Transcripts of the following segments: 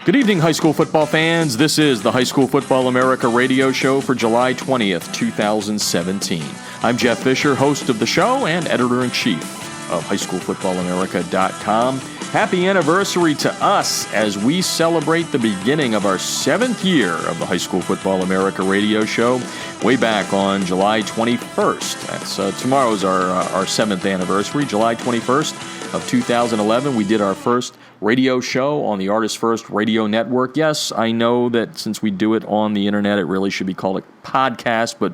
Good evening, high school football fans. This is the High School Football America radio show for July 20th, 2017. I'm Jeff Fisher, host of the show and editor-in-chief of highschoolfootballamerica.com. Happy anniversary to us as we celebrate the beginning of our 7th year of the High School Football America radio show way back on July 21st. That's tomorrow's our 7th anniversary, July 21st of 2011. We did our first radio show on the Artist First Radio Network. Yes, I know that since we do it on the internet, it really should be called a podcast, but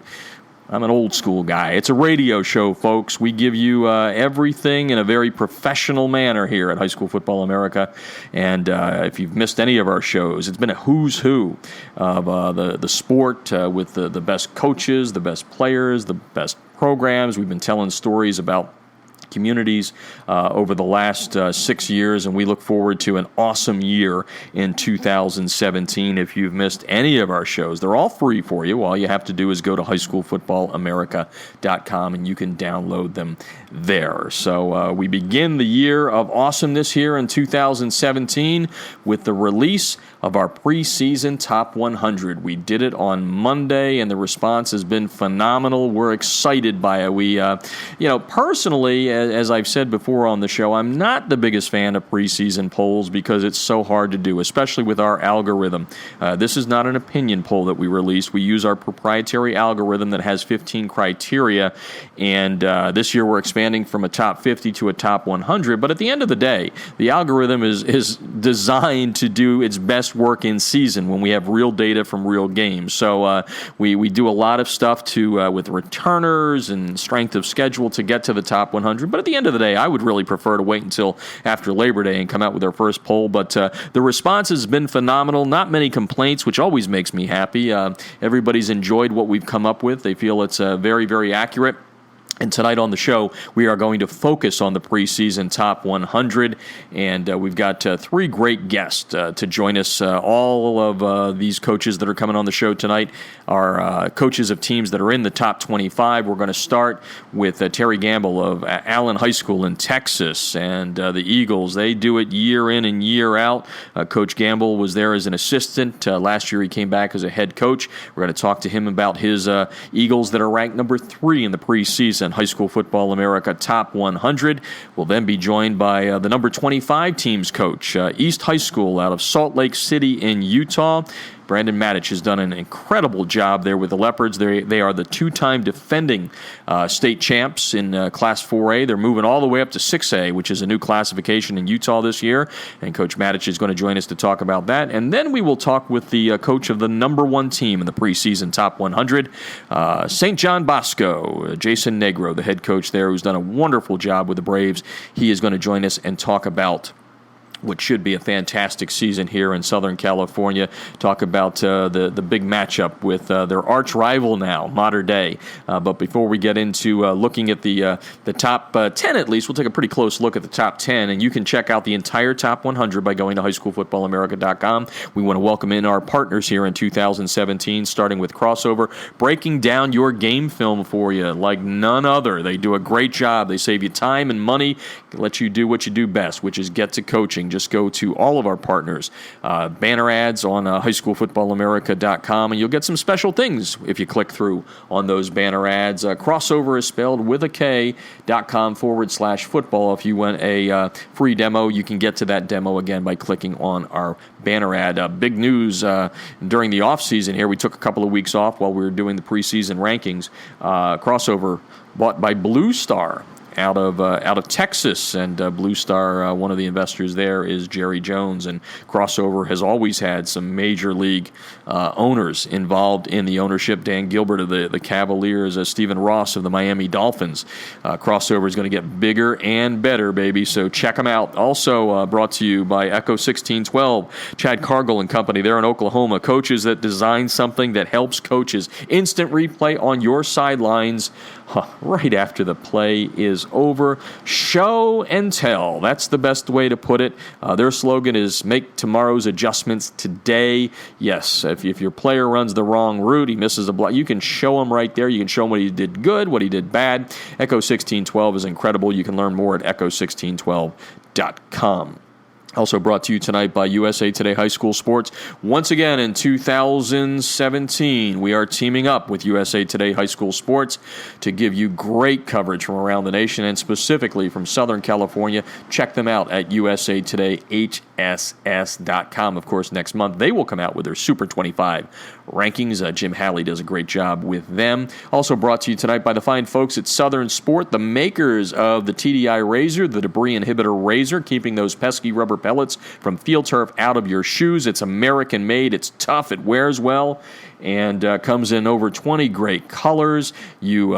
I'm an old school guy. It's a radio show, folks. We give you everything in a very professional manner here at High School Football America. And if you've missed any of our shows, it's been a who's who of the sport with the best coaches, the best players, the best programs. We've been telling stories about communities over the last 6 years, and we look forward to an awesome year in 2017. If you've missed any of our shows, they're all free for you. All you have to do is go to highschoolfootballamerica.com and you can download them there. So we begin the year of awesomeness here in 2017 with the release of our preseason top 100. We did it on Monday, and the response has been phenomenal. We're excited by it. We, personally, as I've said before on the show, I'm not the biggest fan of preseason polls because it's so hard to do, especially with our algorithm. This is not an opinion poll that we released. We use our proprietary algorithm that has 15 criteria, and this year we're expanding from a top 50 to a top 100. But at the end of the day, the algorithm is designed to do its best work in season when we have real data from real games. So we do a lot of stuff with returners and strength of schedule to get to the top 100. But at the end of the day, I would really prefer to wait until after Labor Day and come out with our first poll. But the response has been phenomenal. Not many complaints, which always makes me happy. Everybody's enjoyed what we've come up with. They feel it's very, very accurate. And tonight on the show, we are going to focus on the preseason top 100, and we've got 3 great guests to join us. All of these coaches that are coming on the show tonight are coaches of teams that are in the top 25. We're going to start with Terry Gambill of Allen High School in Texas, and the Eagles. They do it year in and year out. Coach Gambill was there as an assistant. Last year he came back as a head coach. We're going to talk to him about his Eagles that are ranked number 3 in the preseason High School Football America Top 100. We'll then be joined by the number 25 team's coach, East High School out of Salt Lake City in Utah. Brandon Matich has done an incredible job there with the Leopards. They are the 2-time defending state champs in Class 4A. They're moving all the way up to 6A, which is a new classification in Utah this year. And Coach Matich is going to join us to talk about that. And then we will talk with the coach of the number 1 team in the preseason top 100, St. John Bosco, Jason Negro, the head coach there, who's done a wonderful job with the Braves. He is going to join us and talk about what should be a fantastic season here in Southern California. Talk about the big matchup with their arch rival now, Mater Dei. But before we get into looking at the top 10 at least, we'll take a pretty close look at the top 10, and you can check out the entire top 100 by going to highschoolfootballamerica.com. We want to welcome in our partners here in 2017, starting with Crossover, breaking down your game film for you like none other. They do a great job. They save you time and money, let you do what you do best, which is get to coaching. Just go to all of our partners, banner ads on highschoolfootballamerica.com, and you'll get some special things if you click through on those banner ads. Crossover is spelled with a K.com/football. If you want a free demo, you can get to that demo again by clicking on our banner ad. Big news during the offseason here. We took a couple of weeks off while we were doing the preseason rankings. Crossover bought by Blue Star out of Texas, and Blue Star, one of the investors there is Jerry Jones, and Crossover has always had some major league owners involved in the ownership. Dan Gilbert of the Cavaliers, Stephen Ross of the Miami Dolphins. Crossover is going to get bigger and better, baby, so check them out. Also brought to you by Echo 1612, Chad Cargill and company. They're in Oklahoma. Coaches that design something that helps coaches. Instant replay on your sidelines right after the play is over. Show and tell. That's the best way to put it. Their slogan is make tomorrow's adjustments today. Yes, if your player runs the wrong route, he misses a block, you can show him right there. You can show him what he did good, what he did bad. Echo 1612 is incredible. You can learn more at echo1612.com. Also brought to you tonight by USA Today High School Sports. Once again, in 2017, we are teaming up with USA Today High School Sports to give you great coverage from around the nation and specifically from Southern California. Check them out at usatodayhss.com. Of course, next month they will come out with their Super 25 rankings. Jim Halley does a great job with them. Also brought to you tonight by the fine folks at Southern Sport, the makers of the TDI Razor, the debris inhibitor razor, keeping those pesky rubber pellets from field turf out of your shoes. It's American made. It's tough. It wears well. And comes in over 20 great colors. You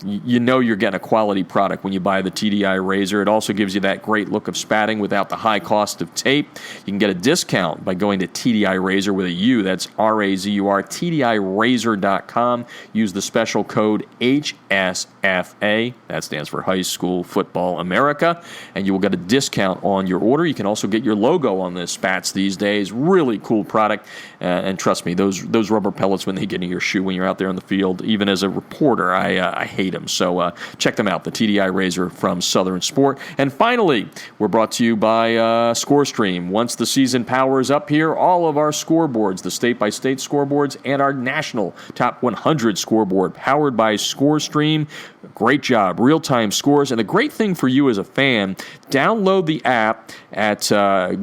know you're getting a quality product when you buy the TDI Razor. It also gives you that great look of spatting without the high cost of tape. You can get a discount by going to TDI Razor with a U. That's R-A-Z-U-R, TDIRazor.com. Use the special code HSFA. That stands for High School Football America. And you will get a discount on your order. You can also get your logo on the spats these days. Really cool product. And trust me, those rubber pellets when they get in your shoe when you're out there on the field, even as a reporter, I hate them. So check them out, the TDI Razor from Southern Sport. And finally, we're brought to you by ScoreStream. Once the season powers up here, all of our scoreboards, the state-by-state scoreboards and our national top 100 scoreboard powered by ScoreStream. Great job. Real-time scores. And the great thing for you as a fan, download the app at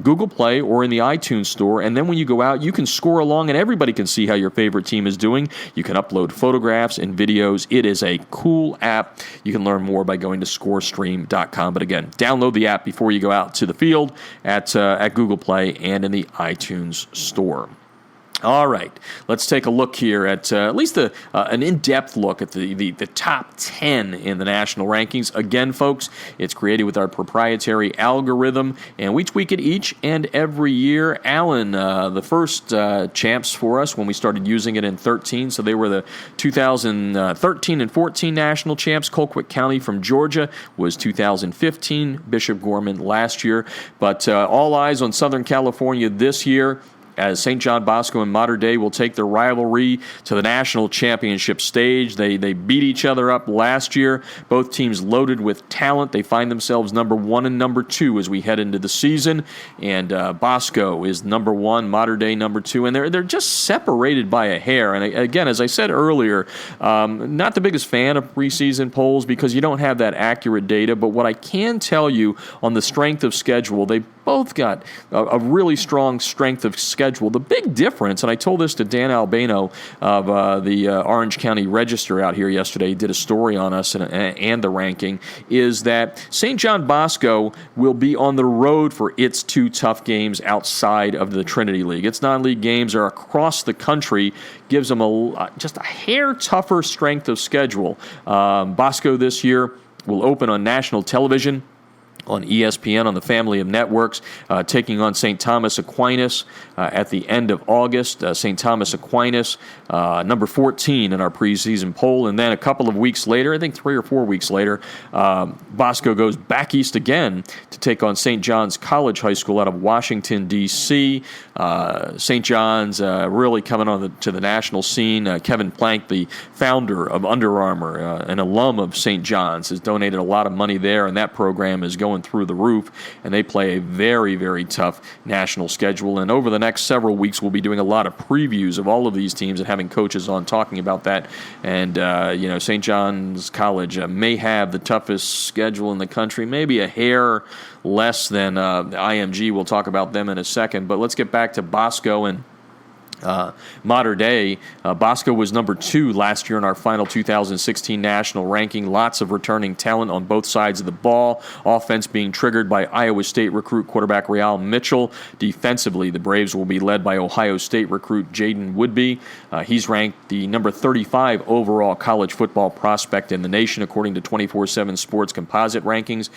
Google Play or in the iTunes Store, and then when you go out, you can score along and everybody can see how your favorite team is doing. You can upload photographs and videos. It is a cool app. You can learn more by going to scorestream.com. But again, download the app before you go out to the field at Google Play and in the iTunes Store. All right, let's take a look here at least an in-depth look at the top 10 in the national rankings. Again, folks, it's created with our proprietary algorithm, and we tweak it each and every year. Alan, the first champs for us when we started using it in 13, so they were the 2013 and 14 national champs. Colquitt County from Georgia was 2015, Bishop Gorman last year. But all eyes on Southern California this year, as St. John Bosco and Mater Dei will take their rivalry to the national championship stage. They beat each other up last year. Both teams loaded with talent. They find themselves number 1 and number 2 as we head into the season. And Bosco is number 1, Mater Dei number 2, and they're just separated by a hair. And again, as I said earlier, not the biggest fan of preseason polls because you don't have that accurate data. But what I can tell you on the strength of schedule, they both got a really strong strength of schedule. The big difference, and I told this to Dan Albano of the Orange County Register out here yesterday, he did a story on us and the ranking, is that St. John Bosco will be on the road for its 2 tough games outside of the Trinity League. Its non-league games are across the country, gives them just a hair tougher strength of schedule. Bosco this year will open on national television on ESPN, on the family of networks, taking on St. Thomas Aquinas at the end of August. St. Thomas Aquinas, number 14 in our preseason poll. And then a couple of weeks later, I think 3 or 4 weeks later, Bosco goes back east again to take on St. John's College High School out of Washington, D.C. St. John's really coming on to the national scene. Kevin Plank, the founder of Under Armour, an alum of St. John's, has donated a lot of money there, and that program is going through the roof, and they play a very, very tough national schedule. And over the next several weeks, we'll be doing a lot of previews of all of these teams and having coaches on talking about that. And, St. John's College may have the toughest schedule in the country, maybe a hair less than IMG. We'll talk about them in a second. But let's get back to Bosco and Mater Dei. Bosco was number 2 last year in our final 2016 national ranking. Lots of returning talent on both sides of the ball. Offense being triggered by Iowa State recruit quarterback Real Mitchell. Defensively, the Braves will be led by Ohio State recruit Jaden Woodby. He's ranked the number 35 overall college football prospect in the nation, according to 24/7 Sports composite rankings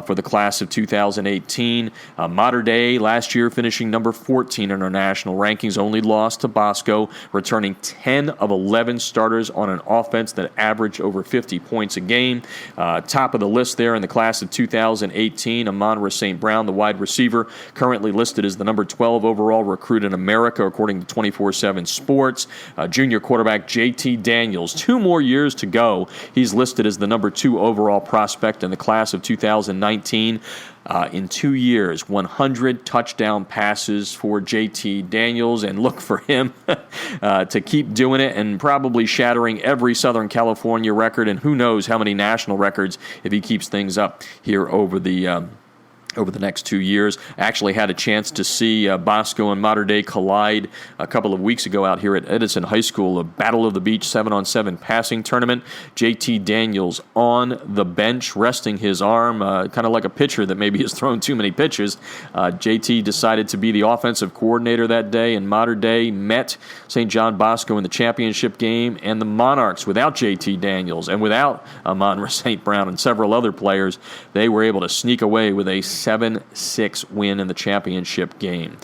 for the class of 2018. Mater Dei last year finishing number 14 in our national rankings, only lost to Bosco, returning 10 of 11 starters on an offense that averaged over 50 points a game. Top of the list there in the class of 2018, Amonra St. Brown, the wide receiver, currently listed as the number 12 overall recruit in America, according to 24/7 Sports. Junior quarterback J.T. Daniels, 2 more years to go. He's listed as the number 2 overall prospect in the class of 2019. in 2 years, 100 touchdown passes for JT Daniels, and look for him to keep doing it and probably shattering every Southern California record, and who knows how many national records if he keeps things up here over the next 2 years. I actually had a chance to see Bosco and Mater Dei collide a couple of weeks ago out here at Edison High School, a Battle of the Beach 7-on-7 passing tournament. JT Daniels on the bench, resting his arm, kind of like a pitcher that maybe has thrown too many pitches. JT decided to be the offensive coordinator that day, and Mater Dei met St. John Bosco in the championship game, and the Monarchs, without JT Daniels and without Amon St. Brown and several other players, they were able to sneak away with a 7-6 win in the championship game.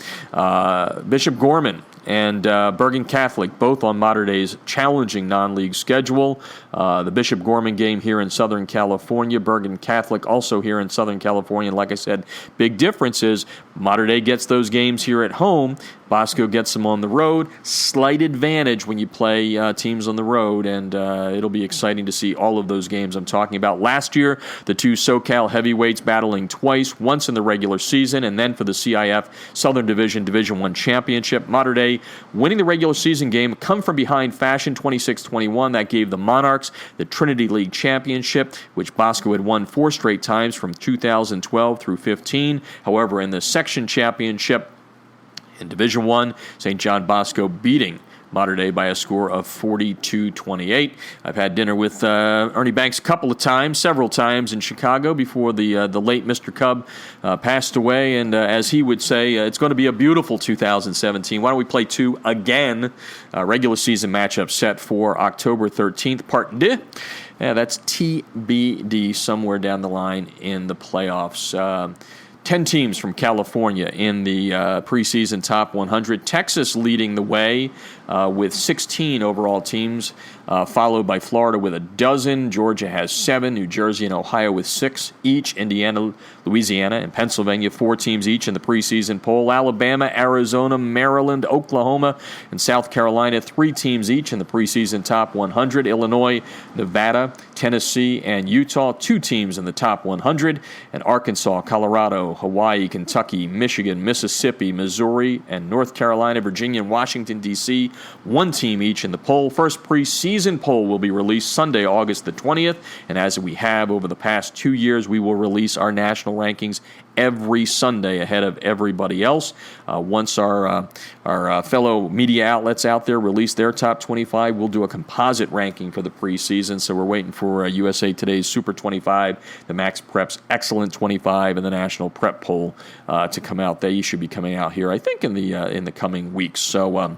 Bishop Gorman and Bergen Catholic, both on Mater Dei's challenging non-league schedule. The Bishop Gorman game here in Southern California, Bergen Catholic also here in Southern California. And like I said, big difference is Mater Dei gets those games here at home. Bosco gets them on the road. Slight advantage when you play teams on the road, and it'll be exciting to see all of those games I'm talking about. Last year, the two SoCal heavyweights battling twice, once in the regular season and then for the CIF Southern Division I Championship. Mater Dei winning the regular season game, come from behind fashion, 26-21. That gave the Monarchs the Trinity League Championship, which Bosco had won 4 straight times from 2012 through 15. However, in the section championship in Division I, St. John Bosco beating Mater Dei by a score of 42-28. I've had dinner with Ernie Banks several times in Chicago before the late Mr. Cub passed away, and as he would say, it's going to be a beautiful 2017. Why don't we play 2 again? Regular season matchup set for October 13th, Part D. Yeah, that's TBD somewhere down the line in the playoffs. 10 teams from California in the preseason top 100. Texas leading the way with 16 overall teams, followed by Florida with 12. Georgia has 7. New Jersey and Ohio with 6 each. Indiana, Louisiana, and Pennsylvania, 4 teams each in the preseason poll. Alabama, Arizona, Maryland, Oklahoma, and South Carolina, 3 teams each in the preseason top 100. Illinois, Nevada, Tennessee, and Utah, 2 teams in the top 100. And Arkansas, Colorado, Hawaii, Kentucky, Michigan, Mississippi, Missouri, and North Carolina, Virginia, and Washington, D.C., 1 team each in the poll. First preseason poll will be released Sunday, August the 20th, and as we have over the past 2 years, we will release our national rankings every Sunday ahead of everybody else. Once our fellow media outlets out there release their top 25, we'll do a composite ranking for the preseason, so we're waiting for USA Today's Super 25, the Max Prep's Excellent 25, and the National Prep Poll to come out. They should be coming out here, I think, in the coming weeks. So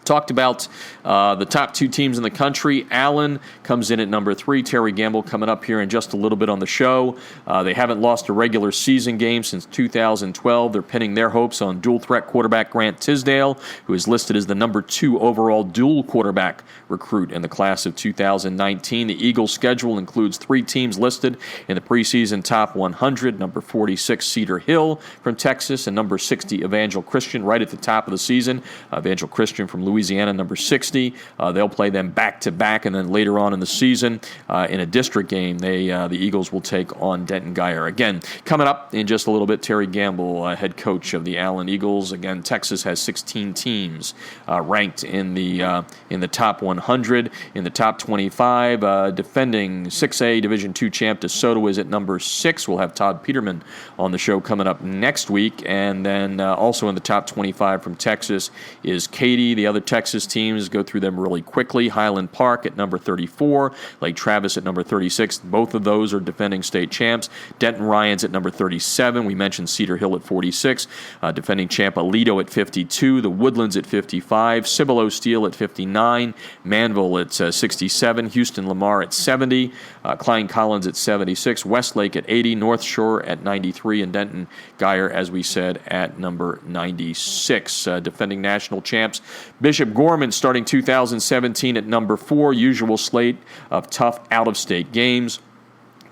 talked about the top 2 teams in the country. Allen comes in at number 3. Terry Gambill coming up here in just a little bit on the show. They haven't lost a regular season game since 2012. They're pinning their hopes on dual threat quarterback Grant Tisdale, who is listed as the number 2 overall dual quarterback recruit in the class of 2019. The Eagles' schedule includes 3 teams listed in the preseason top 100. Number 46, Cedar Hill from Texas, and number 60, Evangel Christian, right at the top of the season. Evangel Christian from Louisiana, number 60. They'll play them back-to-back, and then later on in the season, in a district game, the Eagles will take on Denton Guyer. Again, coming up in just a little bit, Terry Gambill, head coach of the Allen Eagles. Again, Texas has 16 teams ranked in the top 100. In the top 25, defending 6A Division II champ DeSoto is at number 6. We'll have Todd Peterman on the show coming up next week. And then also in the top 25 from Texas is Katy. The other Texas teams, go through them really quickly. Highland Park at number 34. Lake Travis at number 36. Both of those are defending state champs. Denton Ryans at number 37. We mentioned Cedar Hill at 46. Defending champ Aledo at 52. The Woodlands at 55. Cibolo Steel at 59. Manville at 67. Houston Lamar at 70. Klein Collins at 76. Westlake at 80. North Shore at 93. And Denton Guyer, as we said, at number 96. Defending national champs Bishop Gorman starting 2017 at number 4. Usual slate of tough out-of-state games.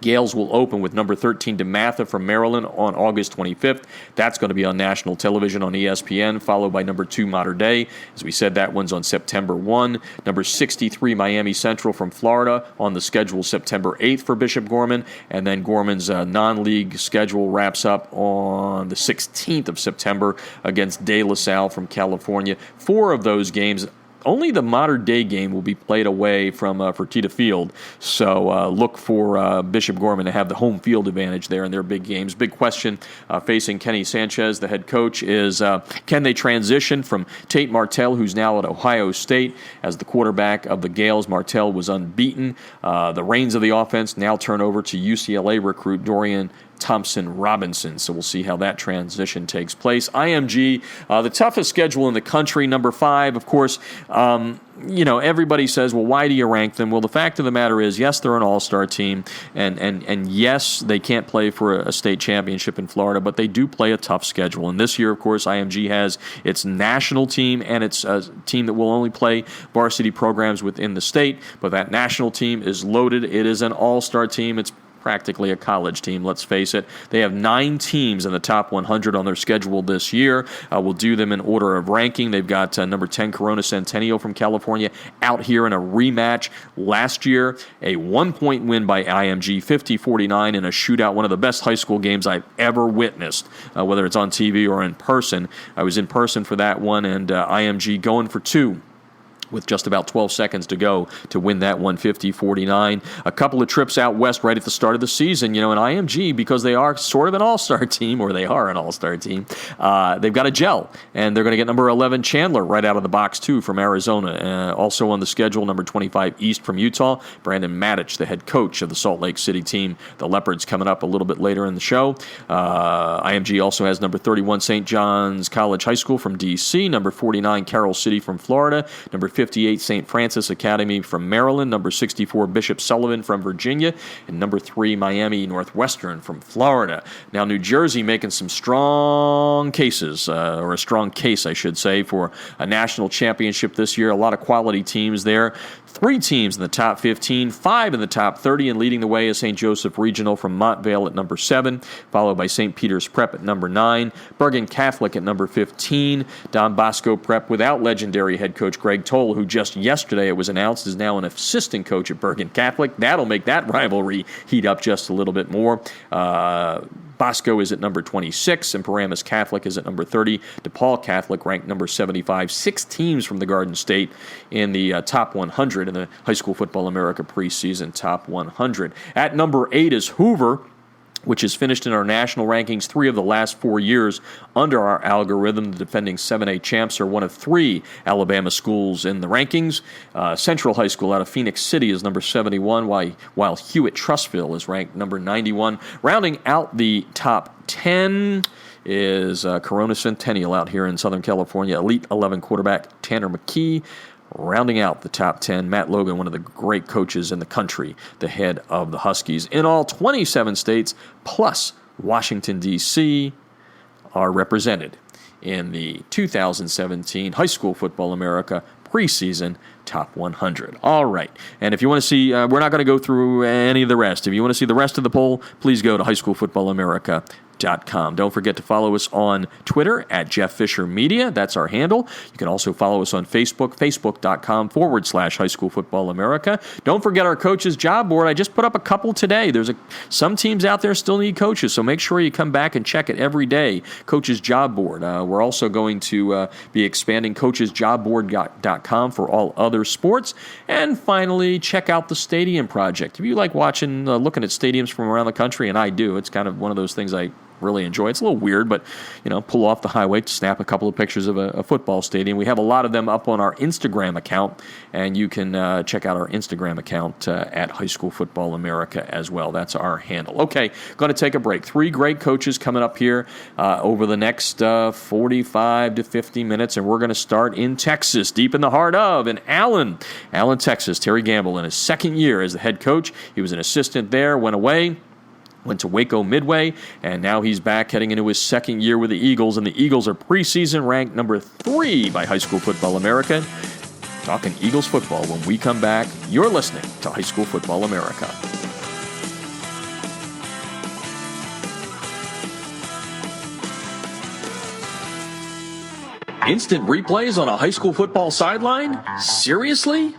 Gales will open with number 13 DeMatha from Maryland on August 25th. That's going to be on national television on ESPN, followed by number 2 Mater Dei. As we said, that one's on September 1. Number 63 Miami Central from Florida on the schedule September 8th for Bishop Gorman. And then Gorman's non-league schedule wraps up on the 16th of September against De La Salle from California. 4 of those games. Only the Mater Dei game will be played away from Fertitta Field, so look for Bishop Gorman to have the home field advantage there in their big games. Big question facing Kenny Sanchez, the head coach, is can they transition from Tate Martell, who's now at Ohio State, as the quarterback of the Gales. Martell was unbeaten. The reins of the offense now turn over to UCLA recruit Dorian Thompson-Robinson. So we'll see how that transition takes place. IMG, the toughest schedule in the country, number 5, of course. Everybody says, well, why do you rank them? Well, the fact of the matter is, yes, they're an all-star team, and yes, they can't play for a state championship in Florida, but they do play a tough schedule. And this year, of course, IMG has its national team, and it's a team that will only play varsity programs within the state, but that national team is loaded. It is an all-star team. It's practically a college team, let's face it. They have 9 teams in the top 100 on their schedule this year. We'll do them in order of ranking. They've got number 10 Corona Centennial from California out here in a rematch last year. A 1-point win by IMG, 50-49 in a shootout, one of the best high school games I've ever witnessed, whether it's on TV or in person. I was in person for that one, and IMG going for 2. With just about 12 seconds to go to win that 150-49. A couple of trips out west right at the start of the season. In IMG, because they are sort of an all-star team, or they are an all-star team, they've got a gel, and they're going to get number 11 Chandler right out of the box, too, from Arizona. Also on the schedule, number 25 East from Utah, Brandon Matich, the head coach of the Salt Lake City team. The Leopards coming up a little bit later in the show. IMG also has number 31 St. John's College High School from D.C., number 49 Carroll City from Florida, number 58 St. Francis Academy from Maryland, number 64 Bishop Sullivan from Virginia, and number 3 Miami Northwestern from Florida. Now New Jersey making some strong cases, or a strong case I should say, for a national championship this year. A lot of quality teams there. 3 teams in the top 15, 5 in the top 30, and leading the way is St. Joseph Regional from Montvale at number 7, followed by St. Peter's Prep at number 9, Bergen Catholic at number 15, Don Bosco Prep without legendary head coach Greg Toll, who just yesterday, it was announced, is now an assistant coach at Bergen Catholic. That'll make that rivalry heat up just a little bit more. Bosco is at number 26, and Paramus Catholic is at number 30. DePaul Catholic ranked number 75. 6 teams from the Garden State in the top 100 in the High School Football America preseason top 100. At number 8 is Hoover, which has finished in our national rankings 3 of the last 4 years under our algorithm. The defending 7A champs are one of 3 Alabama schools in the rankings. Central High School out of Phoenix City is number 71, while Hewitt Trustville is ranked number 91. Rounding out the top 10 is Corona Centennial out here in Southern California. Elite 11 quarterback Tanner McKee. Rounding out the top 10, Matt Logan, one of the great coaches in the country, the head of the Huskies. In all, 27 states plus Washington, D.C. are represented in the 2017 High School Football America preseason top 100. All right. And if you want to see, we're not going to go through any of the rest. If you want to see the rest of the poll, please go to highschoolfootballamerica.com. Don't forget to follow us on Twitter at Jeff Fisher Media. That's our handle. You can also follow us on Facebook, facebook.com/High School Football America. Don't forget our coaches job board. I just put up a couple today. Some teams out there still need coaches, so make sure you come back and check it every day. Coaches job board. We're also going to be expanding coachesjobboard.com for all other sports. And finally, check out the Stadium Project. If you like watching, looking at stadiums from around the country, and I do, it's kind of one of those things I really enjoy. It's a little weird, but pull off the highway to snap a couple of pictures of a football stadium. We have a lot of them up on our Instagram account, and you can check out our Instagram account at High School Football America as well. That's our handle. Okay, going to take a break. 3 great coaches coming up here over the next 45 to 50 minutes, and we're going to start in Texas, deep in the heart of Allen, Texas. Terry Gambill in his 2nd year as the head coach. He was an assistant there, went away. Went to Waco Midway, and now he's back heading into his 2nd year with the Eagles, and the Eagles are preseason ranked number 3 by High School Football America. Talking Eagles football when we come back. You're listening to High School Football America. Instant replays on a high school football sideline? Seriously?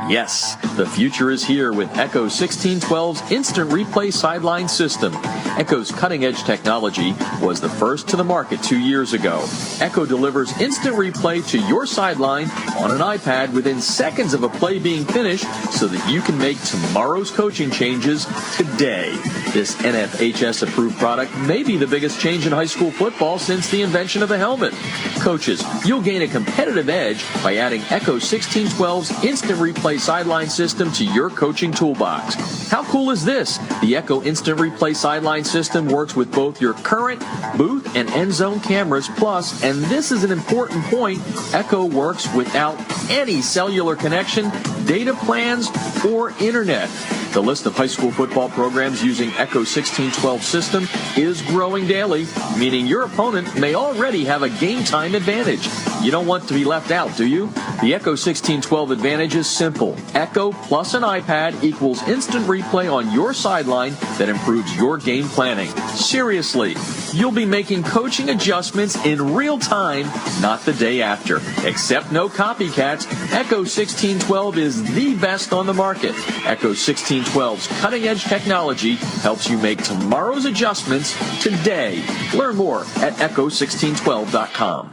Yes, the future is here with Echo 1612's Instant Replay Sideline System. Echo's cutting-edge technology was the first to the market 2 years ago. Echo delivers instant replay to your sideline on an iPad within seconds of a play being finished so that you can make tomorrow's coaching changes today. This NFHS-approved product may be the biggest change in high school football since the invention of the helmet. Coaches, you'll gain a competitive edge by adding Echo 1612's Instant Replay Sideline System to your coaching toolbox. How cool is this? The Echo Instant Replay Sideline System works with both your current booth and end zone cameras, plus, and this is an important point, Echo works without any cellular connection, data plans, or internet. The list of high school football programs using Echo 1612 system is growing daily, meaning your opponent may already have a game time advantage. You don't want to be left out, do you? The Echo 1612 advantage is simple. Echo plus an iPad equals instant replay on your sideline that improves your game planning. Seriously, you'll be making coaching adjustments in real time, not the day after. Except no copycats, Echo 1612 is the best on the market. Echo 1612's cutting-edge technology helps you make tomorrow's adjustments today. Learn more at echo1612.com.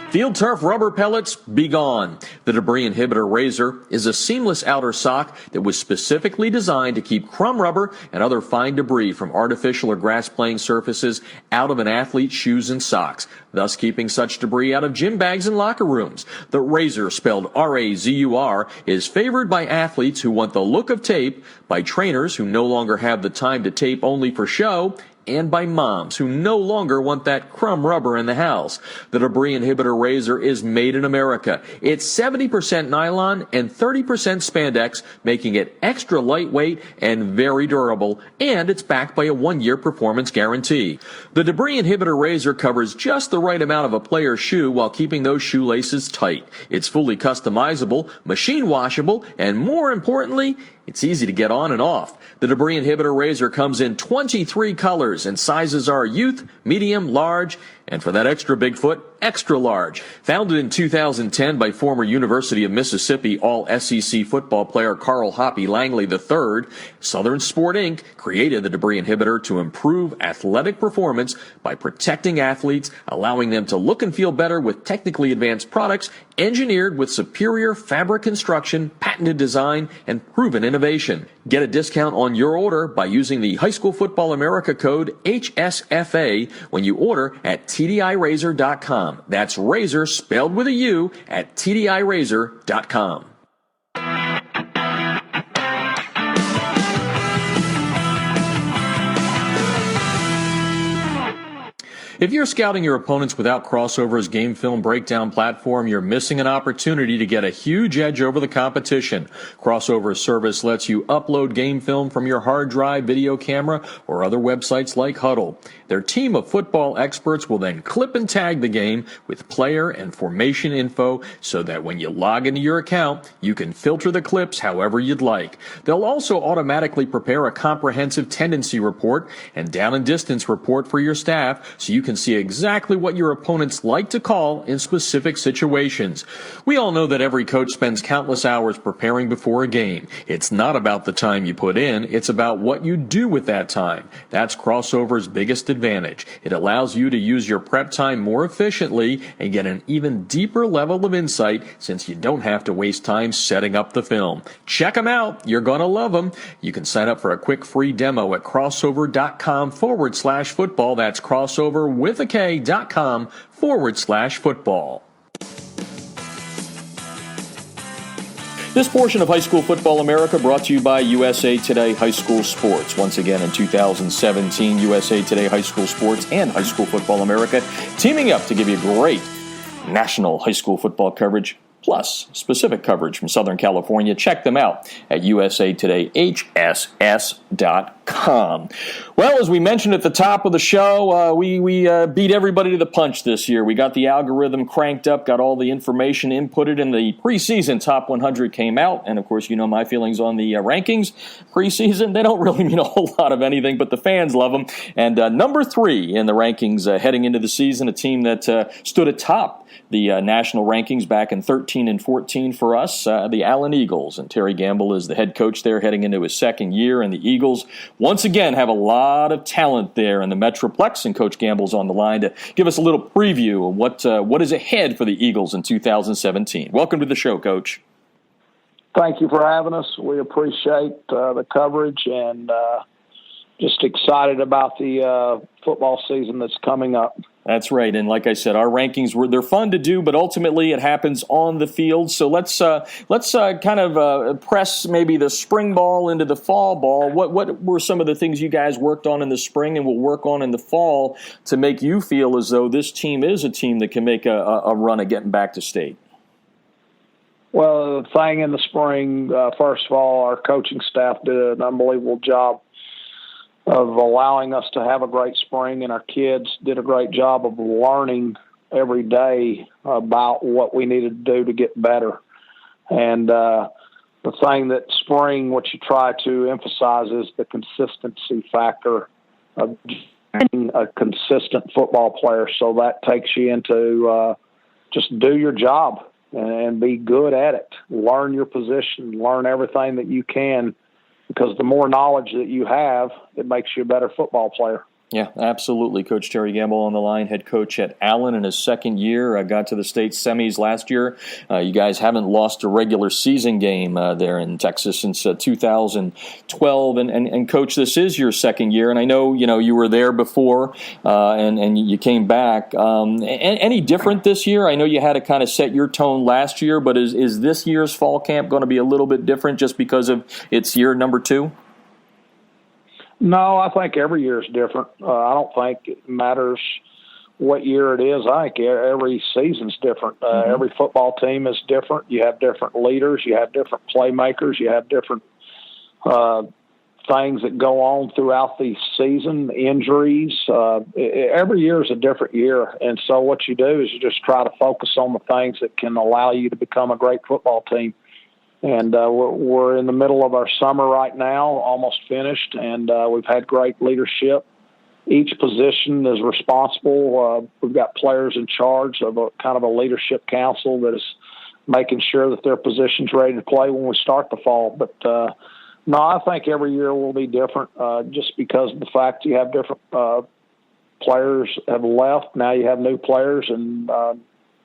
Field turf rubber pellets, be gone. The Debris Inhibitor Razor is a seamless outer sock that was specifically designed to keep crumb rubber and other fine debris from artificial or grass playing surfaces out of an athlete's shoes and socks, thus keeping such debris out of gym bags and locker rooms. The Razor, spelled R-A-Z-U-R, is favored by athletes who want the look of tape, by trainers who no longer have the time to tape only for show, and by moms who no longer want that crumb rubber in the house. The Debris Inhibitor Razor is made in America. It's 70% nylon and 30% spandex, making it extra lightweight and very durable, and it's backed by a 1-year performance guarantee. The Debris Inhibitor Razor covers just the right amount of a player's shoe while keeping those shoelaces tight. It's fully customizable, machine washable, and more importantly, it's easy to get on and off. The Debris Inhibitor Razor comes in 23 colors, and sizes are youth, medium, large, and for that extra big foot, extra large. Founded in 2010 by former University of Mississippi All-SEC football player Carl Hoppy Langley III, Southern Sport Inc. created the Debris Inhibitor to improve athletic performance by protecting athletes, allowing them to look and feel better with technically advanced products engineered with superior fabric construction, patented design, and proven innovation. Get a discount on your order by using the High School Football America code HSFA when you order at TDIRazor.com. That's razor spelled with a U at TDIRazor.com. If you're scouting your opponents without Crossover's game film breakdown platform, you're missing an opportunity to get a huge edge over the competition. Crossover's service lets you upload game film from your hard drive, video camera, or other websites like Huddle. Their team of football experts will then clip and tag the game with player and formation info so that when you log into your account, you can filter the clips however you'd like. They'll also automatically prepare a comprehensive tendency report and down and distance report for your staff so you can see exactly what your opponents like to call in specific situations. We all know that every coach spends countless hours preparing before a game. It's not about the time you put in, it's about what you do with that time. That's Crossover's biggest advantage. It allows you to use your prep time more efficiently and get an even deeper level of insight since you don't have to waste time setting up the film. Check them out. You're going to love them. You can sign up for a quick free demo at crossover.com/football. That's crossover with a K.com/football. This portion of High School Football America brought to you by USA Today High School Sports. Once again in 2017, USA Today High School Sports and High School Football America teaming up to give you great national high school football coverage plus specific coverage from Southern California. Check them out at usatodayhss.com. Well, as we mentioned at the top of the show, we beat everybody to the punch this year. We got the algorithm cranked up, got all the information inputted, and the preseason top 100 came out. And, of course, you know my feelings on the rankings. Preseason, they don't really mean a whole lot of anything, but the fans love them. And number 3 in the rankings heading into the season, a team that stood atop the national rankings back in 13 and 14 for us, the Allen Eagles. And Terry Gambill is the head coach there heading into his second year. And the Eagles, once again, have a lot of talent there in the Metroplex. And Coach Gambill's on the line to give us a little preview of what is ahead for the Eagles in 2017. Welcome to the show, Coach. Thank you for having us. We appreciate the coverage and just excited about the football season that's coming up. That's right, and like I said, our rankings they're fun to do, but ultimately it happens on the field. So let's kind of press maybe the spring ball into the fall ball. What were some of the things you guys worked on in the spring and will work on in the fall to make you feel as though this team is a team that can make a run at getting back to state? Well, the thing in the spring, first of all, our coaching staff did an unbelievable job of allowing us to have a great spring, and our kids did a great job of learning every day about what we needed to do to get better. And the thing that spring, what you try to emphasize is the consistency factor of being a consistent football player. So that takes you into just do your job and be good at it. Learn your position, learn everything that you can, because the more knowledge that you have, it makes you a better football player. Yeah, absolutely. Coach Terry Gambill on the line, head coach at Allen in his second year. Got to the state semis last year. You guys haven't lost a regular season game there in Texas since 2012. And Coach, this is your second year, and I know you were there before, and you came back. Any different this year? I know you had to kind of set your tone last year, but is this year's fall camp going to be a little bit different just because of its year number 2? No, I think every year is different. I don't think it matters what year it is. I think every season's different. Every football team is different. You have different leaders. You have different playmakers. You have different things that go on throughout the season, injuries. Every year is a different year. And so what you do is you just try to focus on the things that can allow you to become a great football team. And we're in the middle of our summer right now, almost finished, and we've had great leadership. Each position is responsible. We've got players in charge of a kind of a leadership council that is making sure that their position's ready to play when we start the fall. But, no, I think every year will be different just because of the fact you have different players have left. Now you have new players, and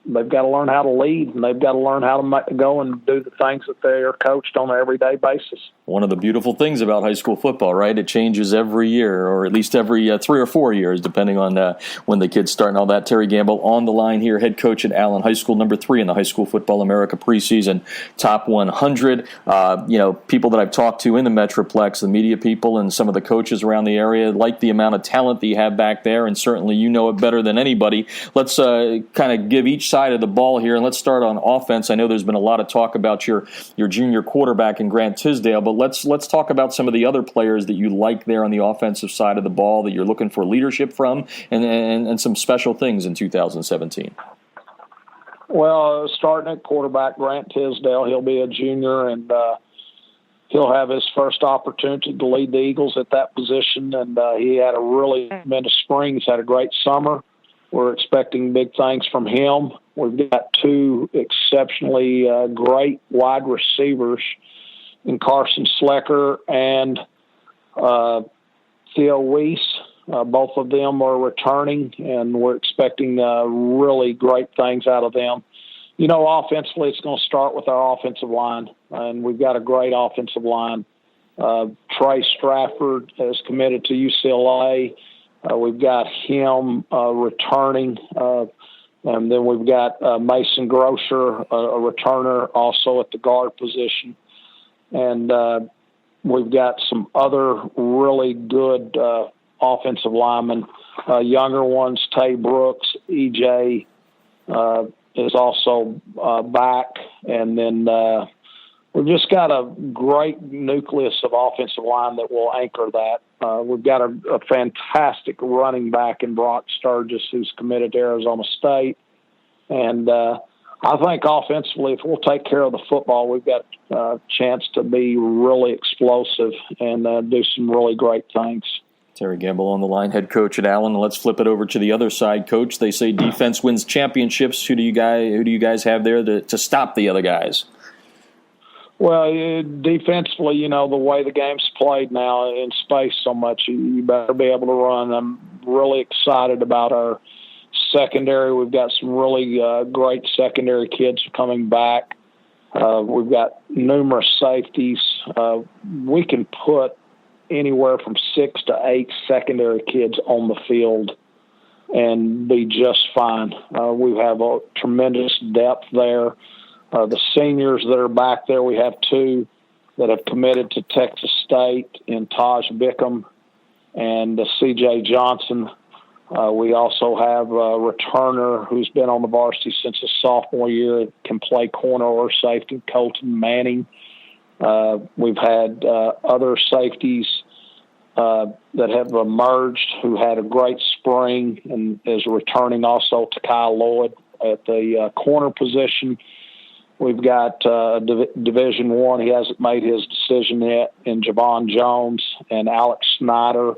they've got to learn how to lead, and they've got to learn how to go and do the things that they are coached on an everyday basis. One of the beautiful things about high school football, right? It changes every year, or at least every 3 or 4 years, depending on when the kids start and all that. Terry Gambill on the line here, head coach at Allen High School, number 3 in the High School Football America preseason top 100. People that I've talked to in the Metroplex, the media people, and some of the coaches around the area like the amount of talent that you have back there, and certainly you know it better than anybody. Let's kind of give each side of the ball here, and let's start on offense. I know there's been a lot of talk about your junior quarterback in Grant Tisdale, but let's talk about some of the other players that you like there on the offensive side of the ball that you're looking for leadership from, and some special things in 2017. Well, starting at quarterback, Grant Tisdale, he'll be a junior, and he'll have his first opportunity to lead the Eagles at that position, and he had a really tremendous spring. He's had a great summer. We're expecting big things from him. We've got 2 exceptionally great wide receivers in Carson Slecker and Theo Weiss. Both of them are returning, and we're expecting really great things out of them. Offensively, it's going to start with our offensive line, and we've got a great offensive line. Trey Strafford is committed to UCLA. We've got him returning, and then we've got Mason Grosher, a returner, also at the guard position. And we've got some other really good offensive linemen, younger ones, Tay Brooks, EJ is also back, And then we've just got a great nucleus of offensive line that will anchor that. We've got a fantastic running back in Brock Sturgis who's committed to Arizona State. And I think offensively, if we'll take care of the football, we've got a chance to be really explosive and do some really great things. Terry Gambill on the line, head coach at Allen. Let's flip it over to the other side, Coach. They say defense wins championships. Who do you guys have there to stop the other guys? Well, defensively, the way the game's played now in space so much, you better be able to run. I'm really excited about our secondary. We've got some really great secondary kids coming back. We've got numerous safeties. We can put anywhere from 6 to 8 secondary kids on the field and be just fine. We have a tremendous depth there. The seniors that are back there, we have 2 that have committed to Texas State in Taj Bickham and C.J. Johnson. We also have a returner who's been on the varsity since his sophomore year, can play corner or safety, Colton Manning. We've had other safeties that have emerged who had a great spring and is returning also to Kyle Lloyd at the corner position. We've got Division I. He hasn't made his decision yet in Javon Jones and Alex Snyder,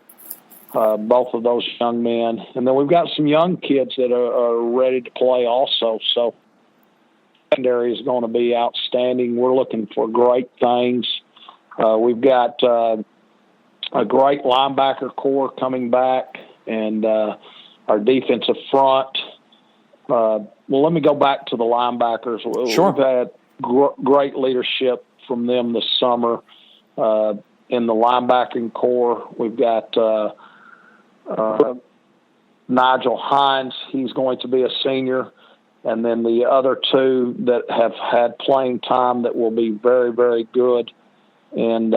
both of those young men. And then we've got some young kids that are ready to play also. So secondary is going to be outstanding. We're looking for great things. We've got a great linebacker core coming back, and our defensive front. Well, let me go back to the linebackers. Sure. We've had great leadership from them this summer in the linebacking core. We've got Nigel Hines. He's going to be a senior. And then the other 2 that have had playing time that will be very, very good. And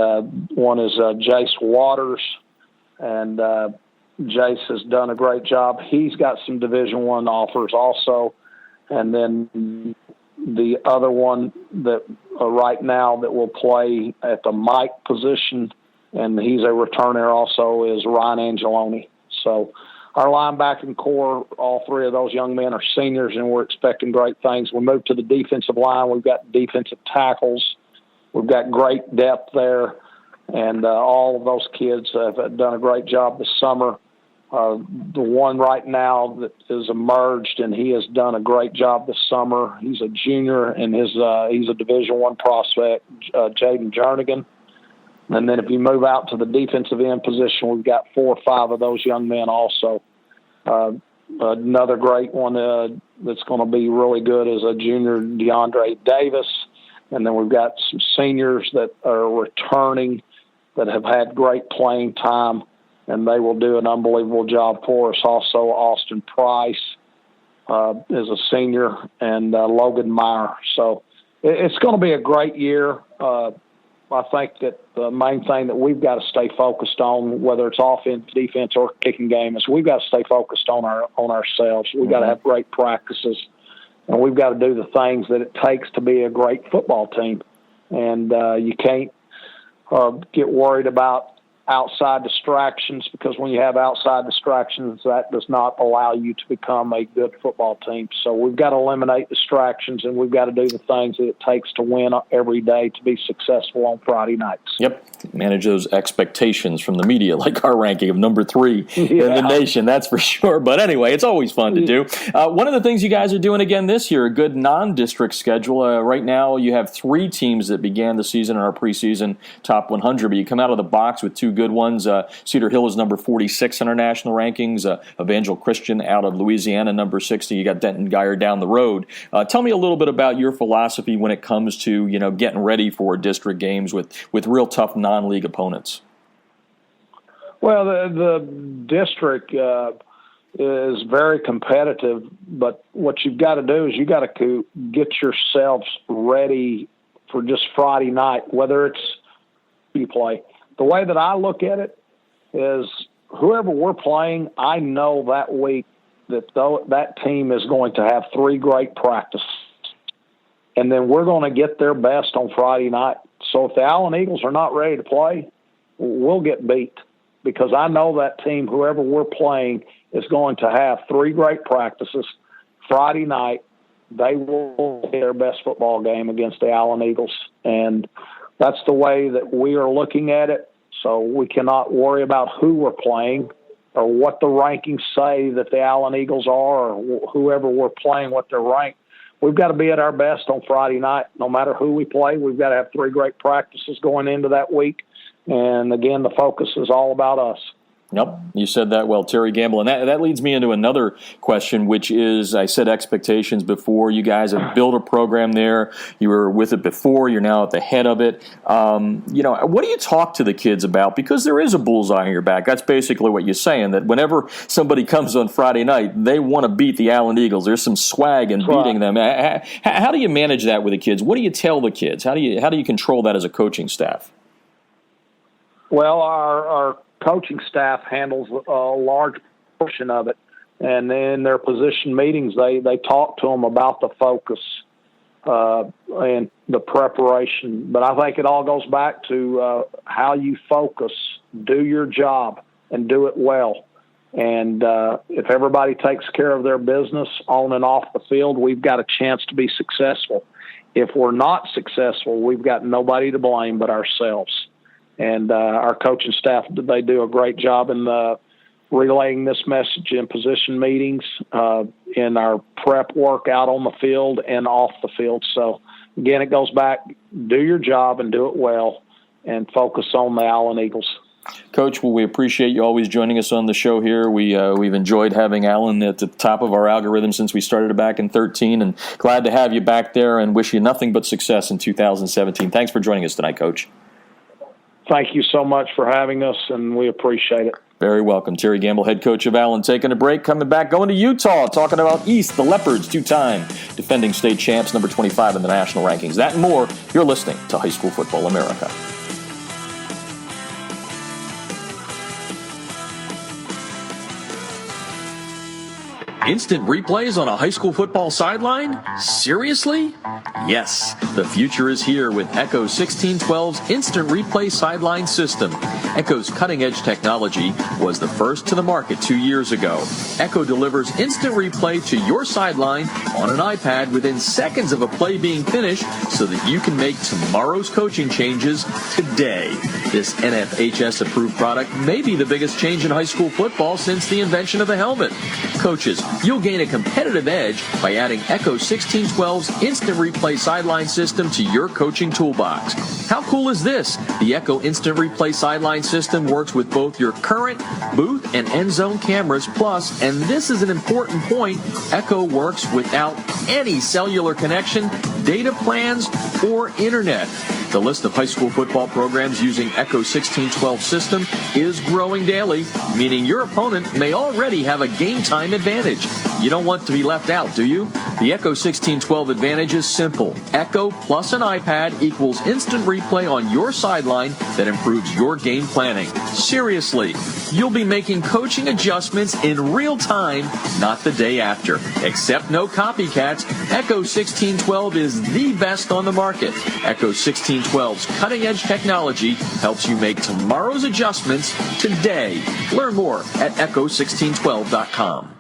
one is Jace Waters. And Jace has done a great job. He's got some Division I offers also. And then the other one that right now that will play at the Mike position, and he's a returner also, is Ryan Angeloni. So our linebacking core, all 3 of those young men are seniors, and we're expecting great things. We move to the defensive line. We've got defensive tackles. We've got great depth there, and all of those kids have done a great job this summer. The one right now that has emerged, and he has done a great job this summer. He's a junior, and he's a Division I prospect, Jaden Jernigan. And then if you move out to the defensive end position, we've got 4 or 5 of those young men also. Another great one that's going to be really good is a junior, DeAndre Davis. And then we've got some seniors that are returning that have had great playing time, and they will do an unbelievable job for us. Also, Austin Price is a senior, and Logan Meyer. So it's going to be a great year. I think that the main thing that we've got to stay focused on, whether it's offense, defense, or kicking game, is we've got to stay focused on ourselves. We've got to have great practices, and we've got to do the things that it takes to be a great football team. And you can't get worried about outside distractions, because when you have outside distractions, that does not allow you to become a good football team. So we've got to eliminate distractions, and we've got to do the things that it takes to win every day to be successful on Friday nights. Yep. Manage those expectations from the media, like our ranking of number 3 in the nation, that's for sure. But anyway, it's always fun to do. One of the things you guys are doing again this year, a good non-district schedule. Right now you have 3 teams that began the season in our preseason top 100, but you come out of the box with 2 good ones. Cedar Hill is number 46 in our national rankings. Evangel Christian out of Louisiana, number 60. You got Denton Geyer down the road. Tell me a little bit about your philosophy when it comes to getting ready for district games with real tough non-league opponents. Well, the district is very competitive, but what you've got to do is you got to get yourselves ready for just Friday night, whether it's you play. The way that I look at it is whoever we're playing, I know that week that that team is going to have 3 great practices. and then we're going to get their best on Friday night. So if the Allen Eagles are not ready to play, we'll get beat, because I know that team, whoever we're playing, is going to have 3 great practices. Friday night, they will play their best football game against the Allen Eagles, and that's the way that we are looking at it. So we cannot worry about who we're playing or what the rankings say that the Allen Eagles are, or whoever we're playing, what they're ranked. We've got to be at our best on Friday night. No matter who we play, we've got to have 3 great practices going into that week. And, again, the focus is all about us. Yep, you said that well, Terry Gambill. And that leads me into another question, which is, I said expectations before. You guys have built a program there. You were with it before. You're now at the head of it. What do you talk to the kids about? Because there is a bullseye on your back. That's basically what you're saying, that whenever somebody comes on Friday night, they want to beat the Allen Eagles. There's some swag in beating them. How do you manage that with the kids? What do you tell the kids? How do you control that as a coaching staff? Well, our coaching staff handles a large portion of it, and in their position meetings, they talk to them about the focus and the preparation. But I think it all goes back to how you focus, do your job, and do it well. And if everybody takes care of their business on and off the field, we've got a chance to be successful. If we're not successful, we've got nobody to blame but ourselves. And our coaching staff, they do a great job in relaying this message in position meetings, in our prep work out on the field and off the field. So, again, it goes back, do your job and do it well, and focus on the Allen Eagles. Coach, well, we appreciate you always joining us on the show here. We've enjoyed having Allen at the top of our algorithm since we started it back in 2013, and glad to have you back there, and wish you nothing but success in 2017. Thanks for joining us tonight, Coach. Thank you so much for having us, and we appreciate it. Very welcome. Terry Gambill, head coach of Allen, taking a break, coming back, going to Utah, talking about East, the Leopards, 2-time defending state champs, number 25 in the national rankings. That and more, you're listening to High School Football America. Instant replays on a high school football sideline? Seriously? Yes, the future is here with Echo 1612's Instant Replay Sideline System. Echo's cutting-edge technology was the first to the market 2 years ago. Echo delivers instant replay to your sideline on an iPad within seconds of a play being finished so that you can make tomorrow's coaching changes today. This NFHS-approved product may be the biggest change in high school football since the invention of the helmet. Coaches, you'll gain a competitive edge by adding Echo 1612's Instant Replay Sideline System to your coaching toolbox. How cool is this? The Echo Instant Replay Sideline System works with both your current booth and end zone cameras, plus, and this is an important point, Echo works without any cellular connection, data plans, or internet. The list of high school football programs using Echo 1612 system is growing daily, meaning your opponent may already have a game time advantage. You don't want to be left out, do you? The Echo 1612 advantage is simple. Echo plus an iPad equals instant replay on your sideline that improves your game planning. Seriously, you'll be making coaching adjustments in real time, not the day after. Except no copycats, Echo 1612 is the best on the market. Echo 1612's cutting-edge technology helps you make tomorrow's adjustments today. Learn more at echo1612.com.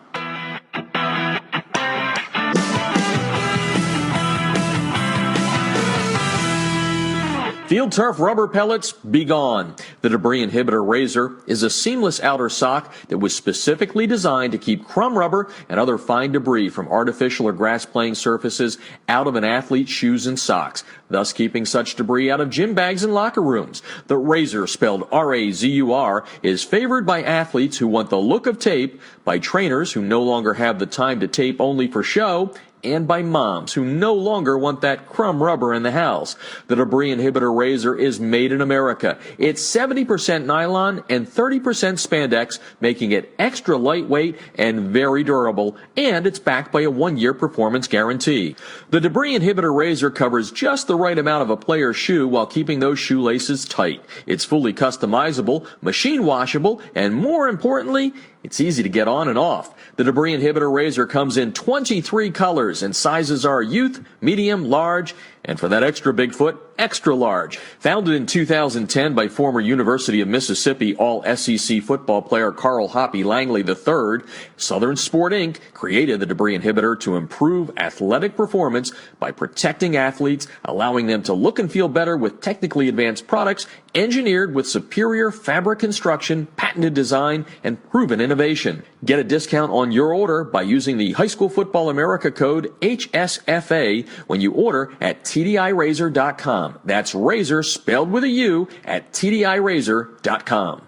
Field turf rubber pellets, be gone. The Debris Inhibitor Razor is a seamless outer sock that was specifically designed to keep crumb rubber and other fine debris from artificial or grass playing surfaces out of an athlete's shoes and socks, thus keeping such debris out of gym bags and locker rooms. The Razor, spelled R-A-Z-U-R, is favored by athletes who want the look of tape, by trainers who no longer have the time to tape only for show, and by moms who no longer want that crumb rubber in the house. The Debris Inhibitor Razor is made in America. It's 70% nylon and 30% spandex, making it extra lightweight and very durable, and it's backed by a 1-year performance guarantee. The Debris Inhibitor Razor covers just the right amount of a player's shoe while keeping those shoelaces tight. It's fully customizable, machine washable, and more importantly, It's easy to get on and off. The debris inhibitor razor comes in 23 colors and sizes are youth, medium, large, and for that extra big foot, extra large. Founded in 2010 by former University of Mississippi All-SEC football player Carl Hoppy Langley III, Southern Sport Inc. created the debris inhibitor to improve athletic performance by protecting athletes, allowing them to look and feel better with technically advanced products engineered with superior fabric construction, patented design, and proven innovation. Get a discount on your order by using the High School Football America code HSFA when you order at TDIRazor.com. That's razor spelled with a U at TDIRazor.com.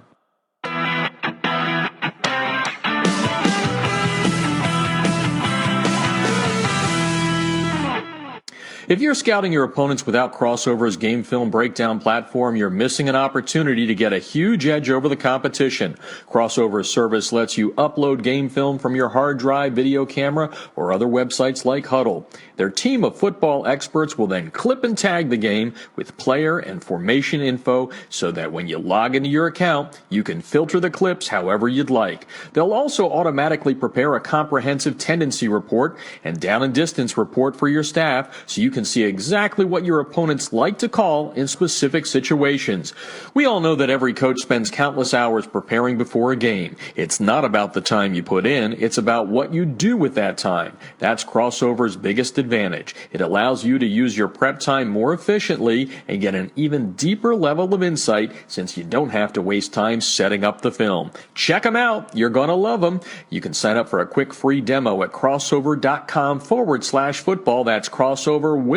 If you're scouting your opponents without Crossover's game film breakdown platform, you're missing an opportunity to get a huge edge over the competition. Crossover's service lets you upload game film from your hard drive, video camera, or other websites like Huddle. Their team of football experts will then clip and tag the game with player and formation info so that when you log into your account, you can filter the clips however you'd like. They'll also automatically prepare a comprehensive tendency report and down and distance report for your staff so you can see exactly what your opponents like to call in specific situations. We all know that every coach spends countless hours preparing before a game. It's not about the time you put in, it's about what you do with that time. That's Crossover's biggest advantage. It allows you to use your prep time more efficiently and get an even deeper level of insight since you don't have to waste time setting up the film. Check them out. You're going to love them. You can sign up for a quick free demo at crossover.com/football. That's crossover.com/football.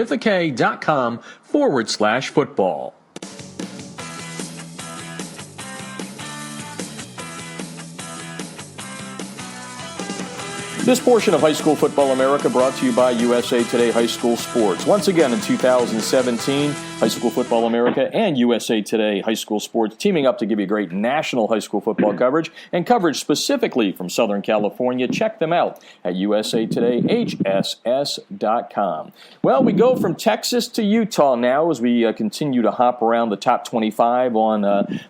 This portion of High School Football America brought to you by USA Today High School Sports. Once again in 2017, High School Football America and USA Today High School Sports teaming up to give you great national high school football coverage and coverage specifically from Southern California. Check them out at usatodayhss.com. Well, we go from Texas to Utah now as we continue to hop around the top 25 on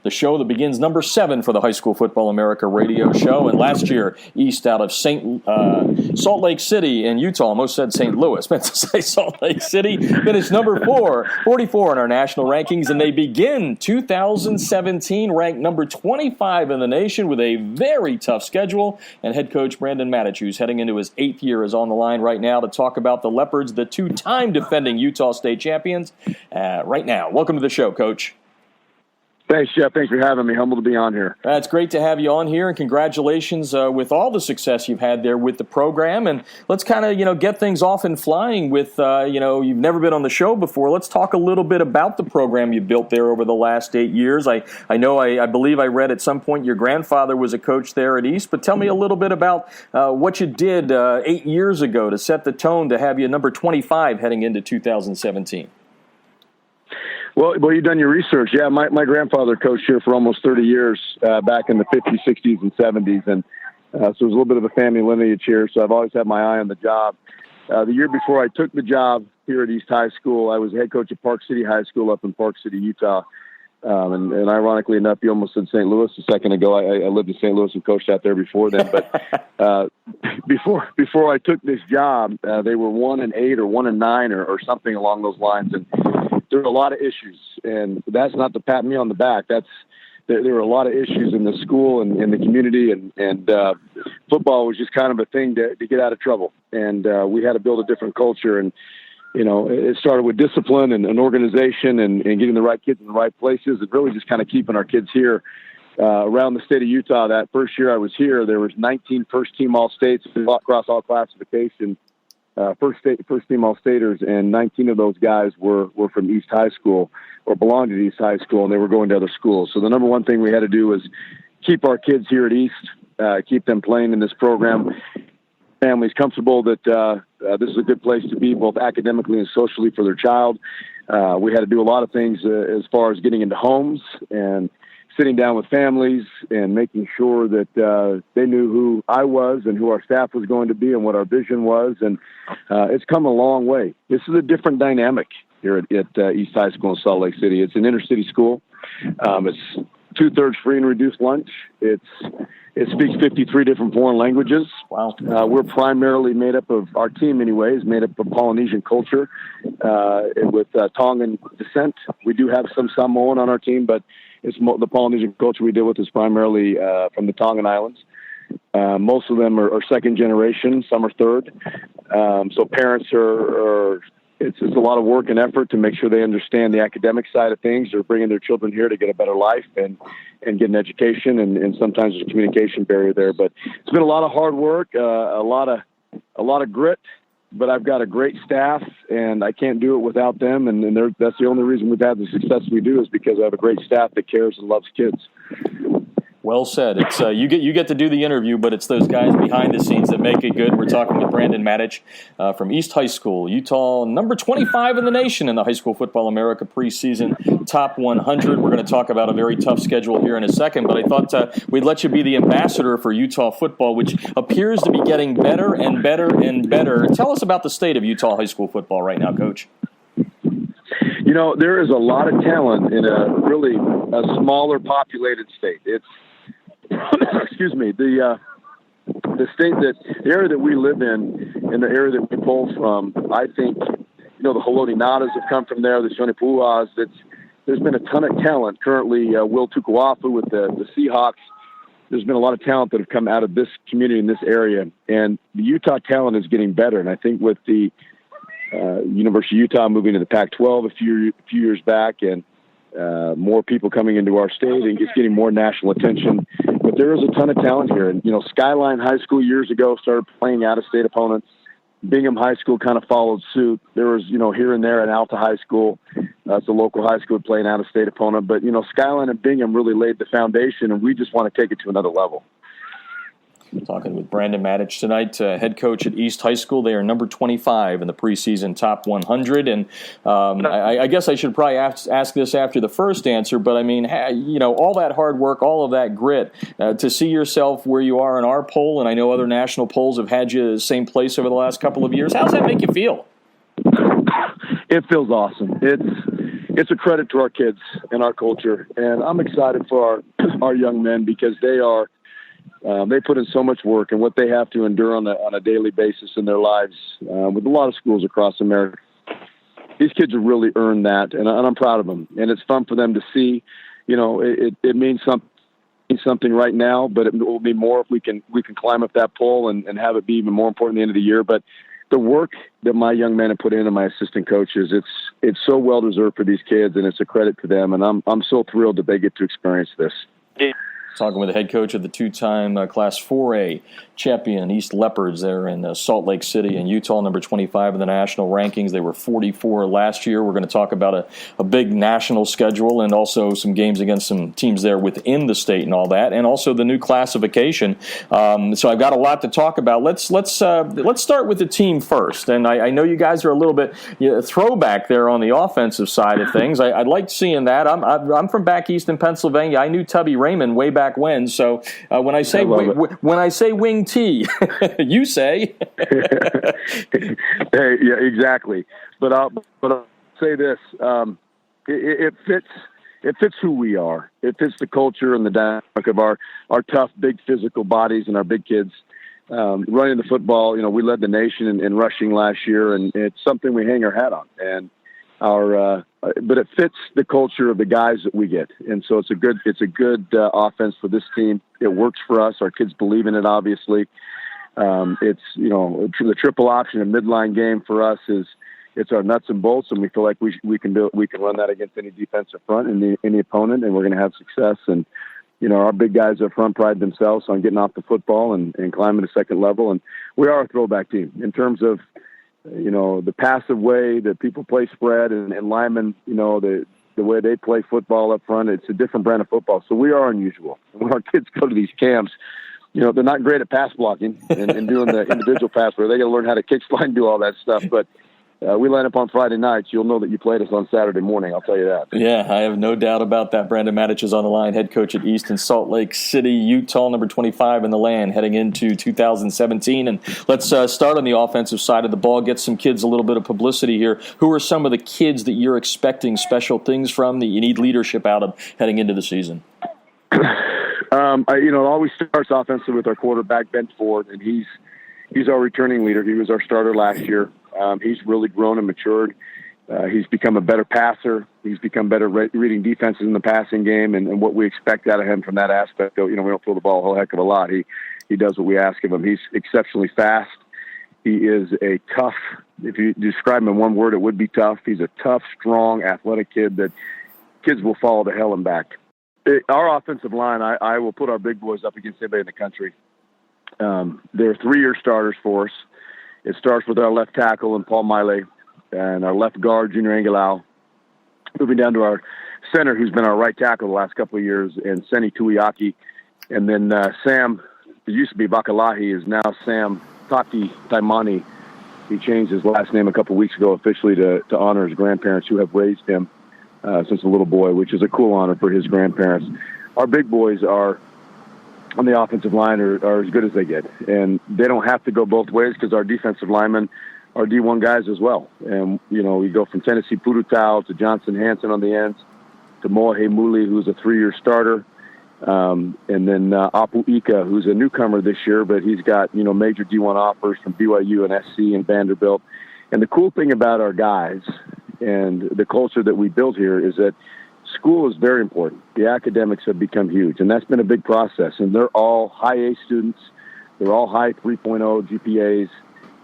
the show that begins number 7 for the High School Football America radio show. And last year, East out of Salt Lake City in Utah, almost said St. Louis, meant to say Salt Lake City, finished number 44 in our national rankings, and they begin 2017 ranked number 25 in the nation with a very tough schedule. And head coach Brandon Matich, who's heading into his 8th year, is on the line right now to talk about the Leopards, the 2-time defending Utah State champions, right now. Welcome to the show, Coach. Thanks, Jeff. Thanks for having me. Humbled to be on here. It's great to have you on here, and congratulations with all the success you've had there with the program. And let's kind of, get things off and flying with, you've never been on the show before. Let's talk a little bit about the program you built there over the last 8 years. I believe I read at some point your grandfather was a coach there at East, but tell me a little bit about what you did 8 years ago to set the tone to have you number 25 heading into 2017. Well, you've done your research. Yeah, my grandfather coached here for almost 30 years back in the 50s, 60s, and 70s. And so there's a little bit of a family lineage here. So I've always had my eye on the job. The year before I took the job here at East High School, I was head coach at Park City High School up in Park City, Utah. And ironically enough, you almost said St. Louis a second ago. I lived in St. Louis and coached out there before then. But before I took this job, they were 1-8 or 1-9 or something along those lines. And there were a lot of issues, and that's not to pat me on the back. There were a lot of issues in the school and in the community, and football was just kind of a thing to get out of trouble. And we had to build a different culture, and it started with discipline and an organization and getting the right kids in the right places, and really just kind of keeping our kids here around the state of Utah. That first year I was here, there was 19 first-team All-States across all classifications. First-team All-Staters, and 19 of those guys were from East High School or belonged to East High School, and they were going to other schools. So the number one thing we had to do was keep our kids here at East, keep them playing in this program, families comfortable that this is a good place to be both academically and socially for their child. We had to do a lot of things as far as getting into homes and sitting down with families and making sure that they knew who I was and who our staff was going to be and what our vision was. And it's come a long way. This is a different dynamic here at East High School in Salt Lake City. It's an inner city school. It's 2/3 free and reduced lunch. It's It speaks 53 different foreign languages. Wow. We're primarily made up of, our team anyway, is made up of Polynesian culture with Tongan descent. We do have some Samoan on our team, but it's the Polynesian culture we deal with is primarily from the Tongan Islands. Most of them are second generation. Some are third. So parents it's a lot of work and effort to make sure they understand the academic side of things. They're bringing their children here to get a better life and get an education. And sometimes there's a communication barrier there, but it's been a lot of hard work, a lot of grit, but I've got a great staff and I can't do it without them. And that's the only reason we've had the success we do is because I have a great staff that cares and loves kids. Well said. It's you get to do the interview, but it's those guys behind the scenes that make it good. We're talking with Brandon Matich from East High School, Utah, number 25 in the nation in the High School Football America preseason top 100. We're going to talk about a very tough schedule here in a second, but I thought we'd let you be the ambassador for Utah football, which appears to be getting better and better and better. Tell us about the state of Utah high school football right now, Coach. You know, there is a lot of talent in a smaller populated state. It's excuse me, the area that we live in the area that we pull from, I think, the Haloti Nadas have come from there, the Shone Puas. There's been a ton of talent. Currently, Will Tukuafu with the Seahawks. There's been a lot of talent that have come out of this community in this area, and the Utah talent is getting better. And I think with the University of Utah moving to the Pac-12 a few years back, and more people coming into our state and just getting more national attention. But there is a ton of talent here. And, Skyline High School years ago started playing out-of-state opponents. Bingham High School kind of followed suit. There was, here and there, an Alta High School. It's a local high school playing out-of-state opponent. But, Skyline and Bingham really laid the foundation, and we just want to take it to another level. Talking with Brandon Matich tonight, head coach at East High School. They are number 25 in the preseason top 100. And I guess I should probably ask this after the first answer, but I mean, all that hard work, all of that grit, to see yourself where you are in our poll, and I know other national polls have had you the same place over the last couple of years. How does that make you feel? It feels awesome. It's a credit to our kids and our culture, and I'm excited for our young men because they put in so much work, and what they have to endure on a daily basis in their lives with a lot of schools across America. These kids have really earned that, and I'm proud of them. And it's fun for them to see. It means something right now, but it will be more if we can climb up that pole and have it be even more important at the end of the year. But the work that my young men have put in and my assistant coaches, it's so well deserved for these kids, and it's a credit to them. And I'm so thrilled that they get to experience this. Talking with the head coach of the two-time Class 4A champion East Leopards there in Salt Lake City in Utah, number 25 in the national rankings. They were 44 last year. We're going to talk about a big national schedule and also some games against some teams there within the state and all that, and also the new classification. So I've got a lot to talk about. Let's start with the team first. And I know you guys are a little bit throwback there on the offensive side of things. I like seeing that. I'm from back east in Pennsylvania. I knew Tubby Raymond way back when. So when I say wing T, you say. Hey, yeah, exactly. But I'll say this: it fits who we are. It fits the culture and the dynamic of our tough, big physical bodies and our big kids. Running the football, we led the nation in rushing last year, and it's something we hang our hat on. And but it fits the culture of the guys that we get, and so it's a good offense for this team. It works for us. Our kids believe in it. Obviously, it's the triple option and midline game for us it's our nuts and bolts, and we feel like we can run that against any defensive front and any opponent, and we're going to have success. And our big guys up front pride themselves on getting off the football and climbing the second level, and we are a throwback team in terms of. The passive way that people play spread and linemen, the way they play football up front, it's a different brand of football. So we are unusual. And when our kids go to these camps, they're not great at pass blocking and doing the individual pass where they got to learn how to kick, slide, and do all that stuff. But we line up on Friday nights. You'll know that you played us on Saturday morning. I'll tell you that. Yeah, I have no doubt about that. Brandon Matich is on the line, head coach at East in Salt Lake City, Utah, number 25 in the land, heading into 2017. And let's start on the offensive side of the ball, get some kids a little bit of publicity here. Who are some of the kids that you're expecting special things from that you need leadership out of heading into the season? It always starts offensively with our quarterback, Ben Ford, and he's our returning leader. He was our starter last year. He's really grown and matured. He's become a better passer. He's become better reading defenses in the passing game, and what we expect out of him from that aspect. We don't throw the ball a whole heck of a lot. He does what we ask of him. He's exceptionally fast. He is a tough, if you describe him in one word, it would be tough. He's a tough, strong, athletic kid that kids will follow to hell and back. Our offensive line, I will put our big boys up against anybody in the country. They're 3-year starters for us. It starts with our left tackle and Paul Miley, and our left guard, Junior Angelau, moving down to our center, who's been our right tackle the last couple of years, and Seni Tuiaki. And then Sam, it used to be Bakalahi, is now Sam Taki Taimani. He changed his last name a couple of weeks ago officially to honor his grandparents who have raised him since a little boy, which is a cool honor for his grandparents. Our big boys are on the offensive line are as good as they get, and they don't have to go both ways because our defensive linemen are D1 guys as well. And, we go from Tennessee Purutau to Johnson Hanson on the ends to Moahe Muli, who's a 3-year starter. And then Apu Ika, who's a newcomer this year, but he's got, major D1 offers from BYU and SC and Vanderbilt. And the cool thing about our guys and the culture that we built here is that school is very important. The academics have become huge, and that's been a big process. And they're all high A students. They're all high 3.0 GPAs.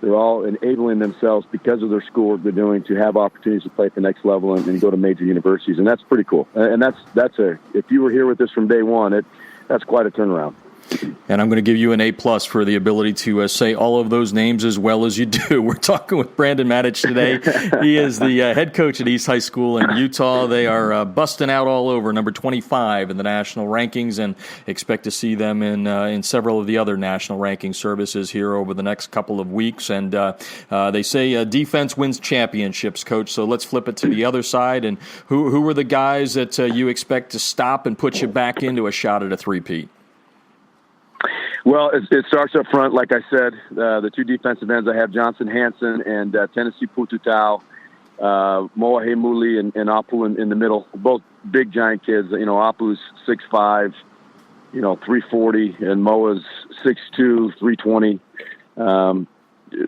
They're all enabling themselves because of their schoolwork they're doing to have opportunities to play at the next level and go to major universities. And that's pretty cool. And if you were here with us from day one, that's quite a turnaround. And I'm going to give you an A+ for the ability to say all of those names as well as you do. We're talking with Brandon Matich today. He is the head coach at East High School in Utah. They are busting out all over, number 25 in the national rankings, and expect to see them in several of the other national ranking services here over the next couple of weeks. And they say defense wins championships, Coach. So let's flip it to the other side. And who are the guys that you expect to stop and put you back into a shot at a three-peat? Well, it starts up front, like I said. The two defensive ends, I have Johnson Hanson and Tennessee Pututau, Moahe Muli and Apu in the middle. Both big, giant kids. Apu's 6'5", 340, and Moa's 6'2", 320.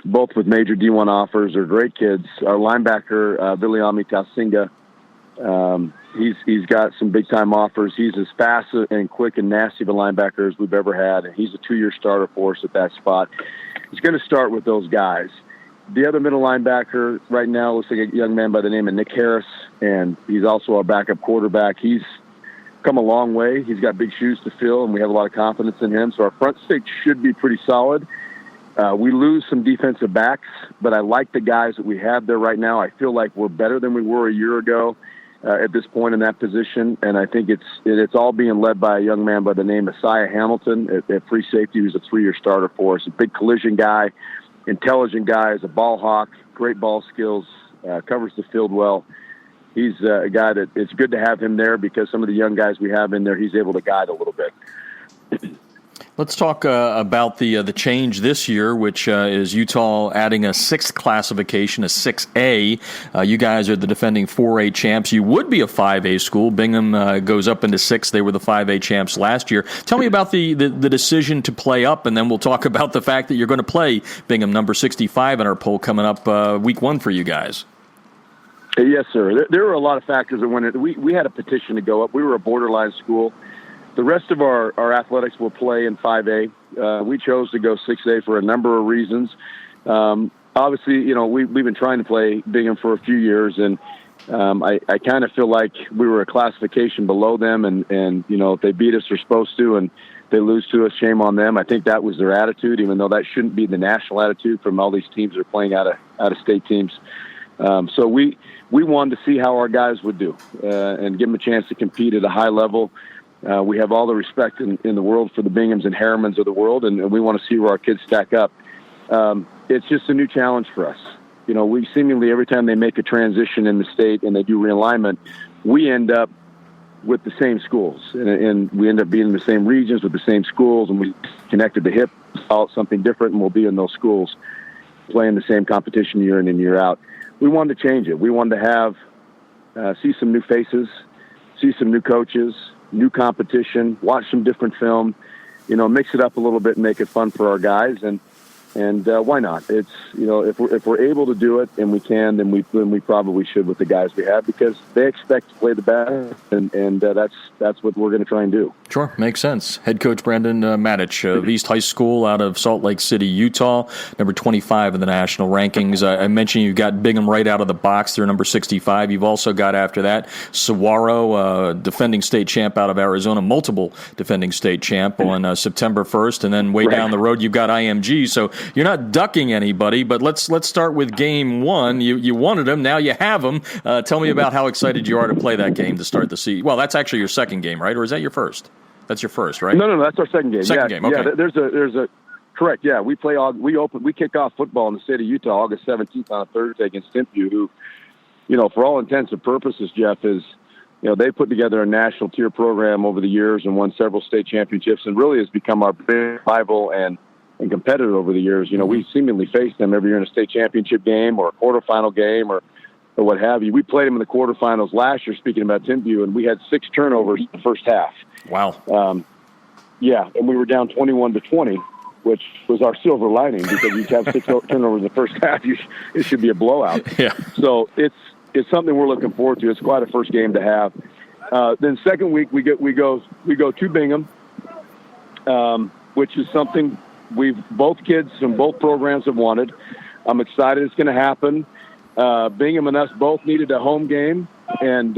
Both with major D1 offers. They're great kids. Our linebacker, Viliami Tasinga, he's got some big-time offers. He's as fast and quick and nasty of a linebacker as we've ever had, and he's a 2-year starter for us at that spot. He's going to start with those guys. The other middle linebacker right now looks like a young man by the name of Nick Harris, and he's also our backup quarterback. He's come a long way. He's got big shoes to fill, and we have a lot of confidence in him, so our front six should be pretty solid. We lose some defensive backs, but I like the guys that we have there right now. I feel like we're better than we were a year ago. At this point in that position, and I think it's all being led by a young man by the name of Isaiah Hamilton at free safety, who's a 3-year starter for us. A big collision guy, intelligent guy, is a ball hawk, great ball skills, covers the field well. He's a guy that it's good to have him there because some of the young guys we have in there, he's able to guide a little bit. Let's talk about the change this year, which is Utah adding a 6th classification, a 6A. You guys are the defending 4A champs. You would be a 5A school. Bingham goes up into 6. They were the 5A champs last year. Tell me about the decision to play up, and then we'll talk about the fact that you're going to play Bingham, number 65 in our poll, coming up week 1 for you guys. Yes, sir. There were a lot of factors that went in. We had a petition to go up. We were a borderline school. The rest of our athletics will play in 5A. We chose to go 6A for a number of reasons. Obviously, we've been trying to play Bingham for a few years, and I kind of feel like we were a classification below them, and if they beat us, they're supposed to, and they lose to us, shame on them. I think that was their attitude, even though that shouldn't be the national attitude from all these teams that are playing out of state teams. So we wanted to see how our guys would do and give them a chance to compete at a high level. We have all the respect in the world for the Binghams and Harrimans of the world, and we want to see where our kids stack up. It's just a new challenge for us. We seemingly, every time they make a transition in the state and they do realignment, we end up with the same schools, and we end up being in the same regions with the same schools, and we connected the hip, call it something different, and we'll be in those schools playing the same competition year in and year out. We wanted to change it. We wanted to have see some new faces, see some new coaches, new competition, watch some different film, mix it up a little bit and make it fun for our guys. And why not? It's, if we're able to do it and we can, then we probably should with the guys we have, because they expect to play the best, and that's what we're going to try and do. Sure, makes sense. Head coach Brandon Matich of East High School out of Salt Lake City, Utah, number 25 in the national rankings. I mentioned you've got Bingham right out of the box. They're number 65. You've also got after that Saguaro, defending state champ out of Arizona, multiple defending state champ on September 1st, and then way down the road you've got IMG. So you're not ducking anybody, but let's start with game one. You wanted them, now you have them. Tell me about how excited you are to play that game to start the season. Well, that's actually your second game, right? Or is that your first? That's your first, right? No, that's our second game. Second game, okay. Yeah, there's a correct. Yeah, we kick off football in the state of Utah August 17th on a Thursday against Timpview, who, for all intents and purposes, Jeff, is, they put together a national tier program over the years and won several state championships, and really has become our big rival and competitor over the years. We seemingly face them every year in a state championship game or a quarterfinal game or what have you. We played them in the quarterfinals last year, speaking about Timpview, and we had 6 turnovers in the first half. Wow. Yeah, and we were down 21-20, which was our silver lining, because you have 6 turnovers in the first half, it should be a blowout. Yeah. So it's something we're looking forward to. It's quite a first game to have. Then second week we go to Bingham, which is something both kids from both programs have wanted. I'm excited it's going to happen. Bingham and us both needed a home game, and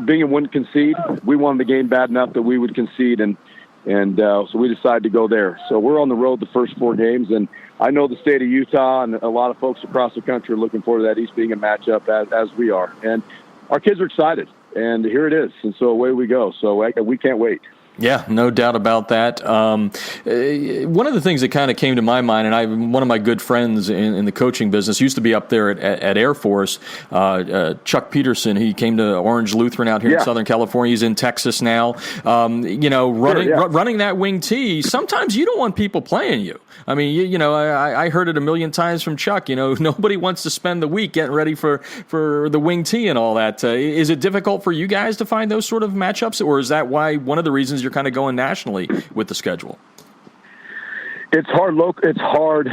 Bingham wouldn't concede. We wanted the game bad enough that we would concede, and so we decided to go there. So we're on the road the first 4 games, and I know the state of Utah and a lot of folks across the country are looking forward to that East Bingham matchup as we are. And our kids are excited, and here it is. And so away we go. So we can't wait. Yeah, no doubt about that. One of the things that kind of came to my mind, and one of my good friends in the coaching business used to be up there at Air Force, Chuck Peterson. He came to Orange Lutheran out here in Southern California. He's in Texas now. Running that wing T, sometimes you don't want people playing you. I mean, I heard it a million times from Chuck. Nobody wants to spend the week getting ready for the wing T and all that. Is it difficult for you guys to find those sort of matchups, or is that why one of the reasons you're kind of going nationally with the schedule? It's hard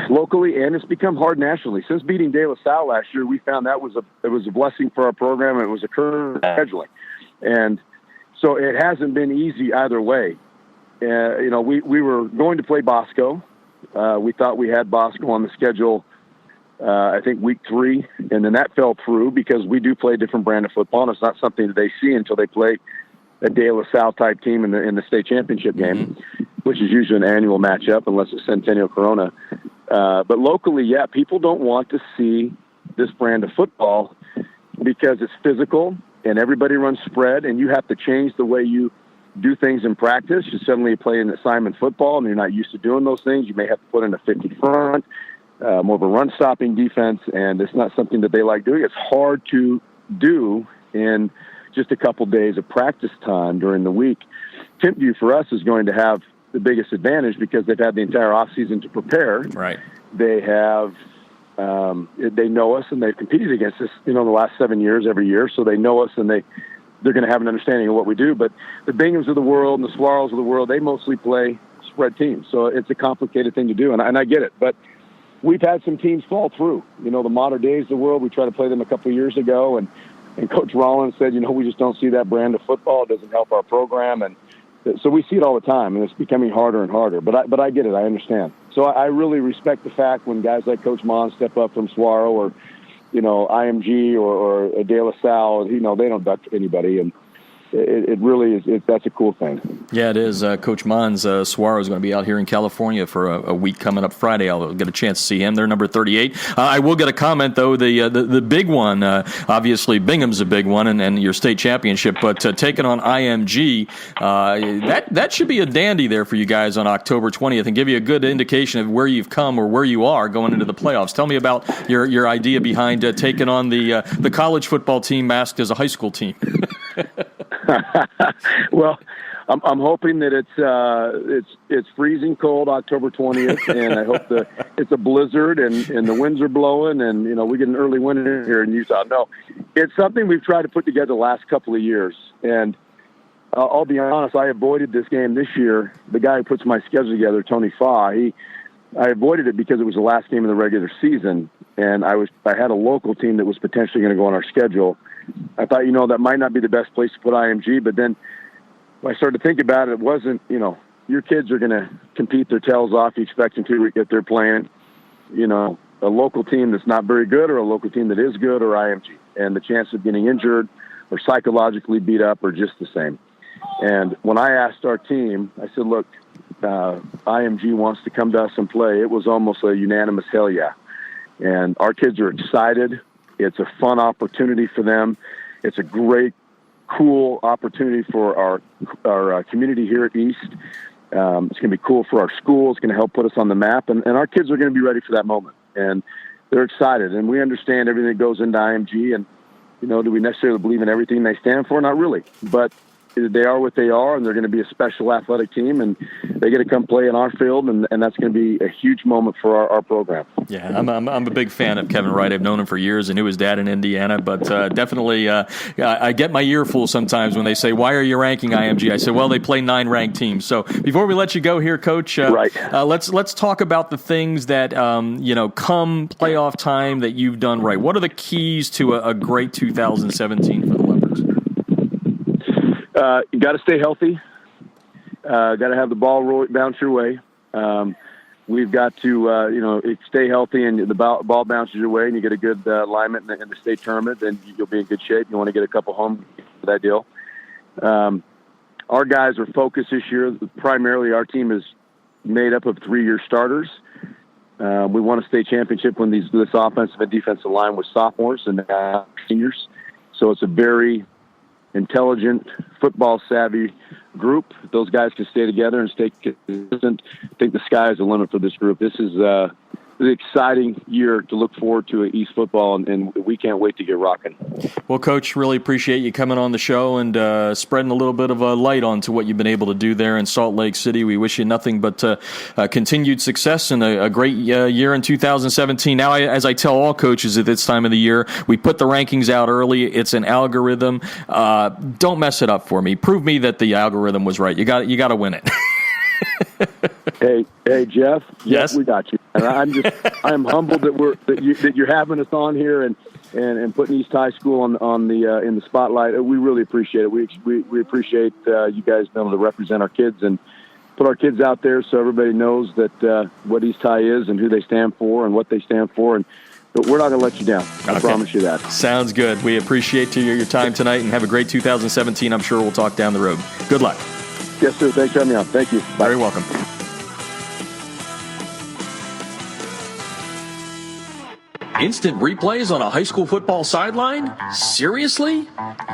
locally, and it's become hard nationally. Since beating De La Salle last year, we found it was a blessing for our program, and it was a curve scheduling. And so it hasn't been easy either way. We were going to play Bosco. We thought we had Bosco on the schedule, I think week 3, and then that fell through because we do play a different brand of football, and it's not something that they see until they play a De La Salle type team in the state championship game, which is usually an annual matchup unless it's Centennial Corona. But locally, people don't want to see this brand of football because it's physical and everybody runs spread, and you have to change the way you do things in practice. You suddenly play an assignment football and you're not used to doing those things. You may have to put in a 50 front, more of a run stopping defense, and it's not something that they like doing. It's hard to do in just a couple days of practice time during the week. Timpview for us is going to have the biggest advantage because they've had the entire off season to prepare. Right. They have, they know us, and they've competed against us, the last 7 years, every year. So they know us, and they're going to have an understanding of what we do. But the Binghams of the world and the Saguaros of the world, they mostly play spread teams. So it's a complicated thing to do, and I get it. But we've had some teams fall through. The Modern Days of the world, we tried to play them a couple of years ago, and Coach Rollins said, we just don't see that brand of football. It doesn't help our program. And so we see it all the time, and it's becoming harder and harder. But I get it. I understand. So I really respect the fact when guys like Coach Mon step up from Saguaro or, IMG or De La Salle, they don't duck anybody. And it really is. That's a cool thing. Yeah, it is. Coach Mons, Saguaro is going to be out here in California for a week coming up Friday. I'll get a chance to see him. They're number 38. I will get a comment, though. The big one, obviously Bingham's a big one, and your state championship, but taking on IMG, that should be a dandy there for you guys on October 20th and give you a good indication of where you've come or where you are going into the playoffs. Tell me about your idea behind taking on the college football team masked as a high school team. Well, I'm hoping that it's freezing cold October 20th, and I hope it's a blizzard and the winds are blowing, and we get an early winter here in Utah. No, it's something we've tried to put together the last couple of years, and I'll be honest, I avoided this game this year. The guy who puts my schedule together, Tony Faw, I avoided it because it was the last game of the regular season, and I had a local team that was potentially going to go on our schedule. I thought, that might not be the best place to put IMG, but then when I started to think about it, it wasn't, your kids are going to compete their tails off. You expect them to if they're playing, a local team that's not very good or a local team that is good or IMG. And the chance of getting injured or psychologically beat up are just the same. And when I asked our team, I said, look, IMG wants to come to us and play. It was almost a unanimous hell yeah. And our kids are excited. It's a fun opportunity for them. It's a great, cool opportunity for our community here at East. It's going to be cool for our school. It's going to help put us on the map. And our kids are going to be ready for that moment. And they're excited. And we understand everything that goes into IMG. And, do we necessarily believe in everything they stand for? Not really. But they are what they are, and they're going to be a special athletic team, and they get to come play in our field, and that's going to be a huge moment for our program. Yeah, I'm a big fan of Kevin Wright. I've known him for years and knew his dad in Indiana, but definitely I get my ear full sometimes when they say, why are you ranking IMG? I say, well, they play 9 ranked teams. So before we let you go here, Coach, let's talk about the things that, come playoff time that you've done right. What are the keys to a great 2017 for the Leopards? You got to stay healthy. Got to have the ball bounce your way. We've got to, stay healthy, and the ball bounces your way, and you get a good alignment in the state tournament, then you'll be in good shape. You want to get a couple home for that deal. Our guys are focused this year. Primarily, our team is made up of 3-year starters. We won a state championship when this offensive and defensive line was sophomores and seniors. So it's a very intelligent, football-savvy group. Those guys can stay together and stay consistent. I think the sky is the limit for this group. This is an exciting year to look forward to at East football, and we can't wait to get rocking. Well, Coach, really appreciate you coming on the show and spreading a little bit of a light onto what you've been able to do there in Salt Lake City. We wish you nothing but continued success and a great year in 2017. Now, as I tell all coaches at this time of the year, we put the rankings out early. It's an algorithm. Don't mess it up for me. Prove me that the algorithm was right. You got to win it. Hey, Jeff. Yes, we got you. And I'm humbled that you're having us on here and putting East High School on the in the spotlight. We really appreciate it. We appreciate you guys being able to represent our kids and put our kids out there so everybody knows that what East High is and who they stand for and what they stand for. But we're not going to let you down. I promise you that. Sounds good. We appreciate your time tonight and have a great 2017. I'm sure we'll talk down the road. Good luck. Yes, sir. Thanks for having me on. Thank you. Bye. Very welcome. Instant replays on a high school football sideline? Seriously?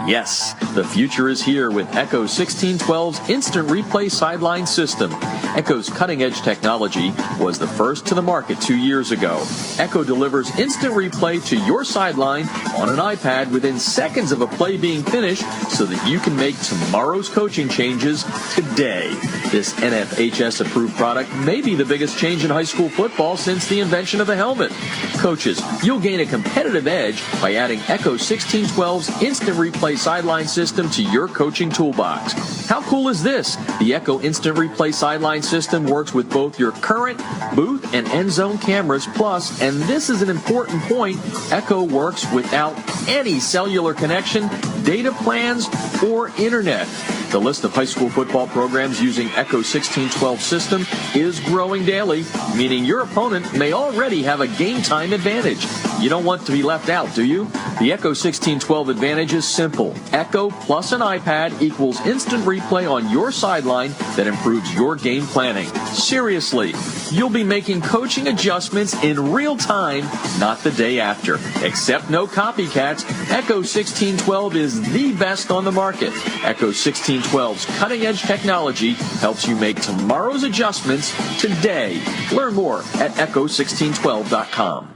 Yes, the future is here with Echo 1612's Instant Replay Sideline System. Echo's cutting-edge technology was the first to the market 2 years ago. Echo delivers instant replay to your sideline on an iPad within seconds of a play being finished so that you can make tomorrow's coaching changes today. This NFHS-approved product may be the biggest change in high school football since the invention of the helmet. Coaches, you'll gain a competitive edge by adding Echo 1612's Instant Replay Sideline System to your coaching toolbox. How cool is this? The Echo Instant Replay Sideline System works with both your current booth and end zone cameras, plus, and this is an important point, Echo works without any cellular connection, data plans, or internet. The list of high school football programs using Echo 1612 system is growing daily, meaning your opponent may already have a game time advantage. You don't want to be left out, do you? The Echo 1612 advantage is simple. Echo plus an iPad equals instant replay on your sideline that improves your game planning. Seriously, you'll be making coaching adjustments in real time, not the day after. Except no copycats, Echo 1612 is the best on the market. Echo 1612's cutting-edge technology helps you make tomorrow's adjustments today. Learn more at echo1612.com.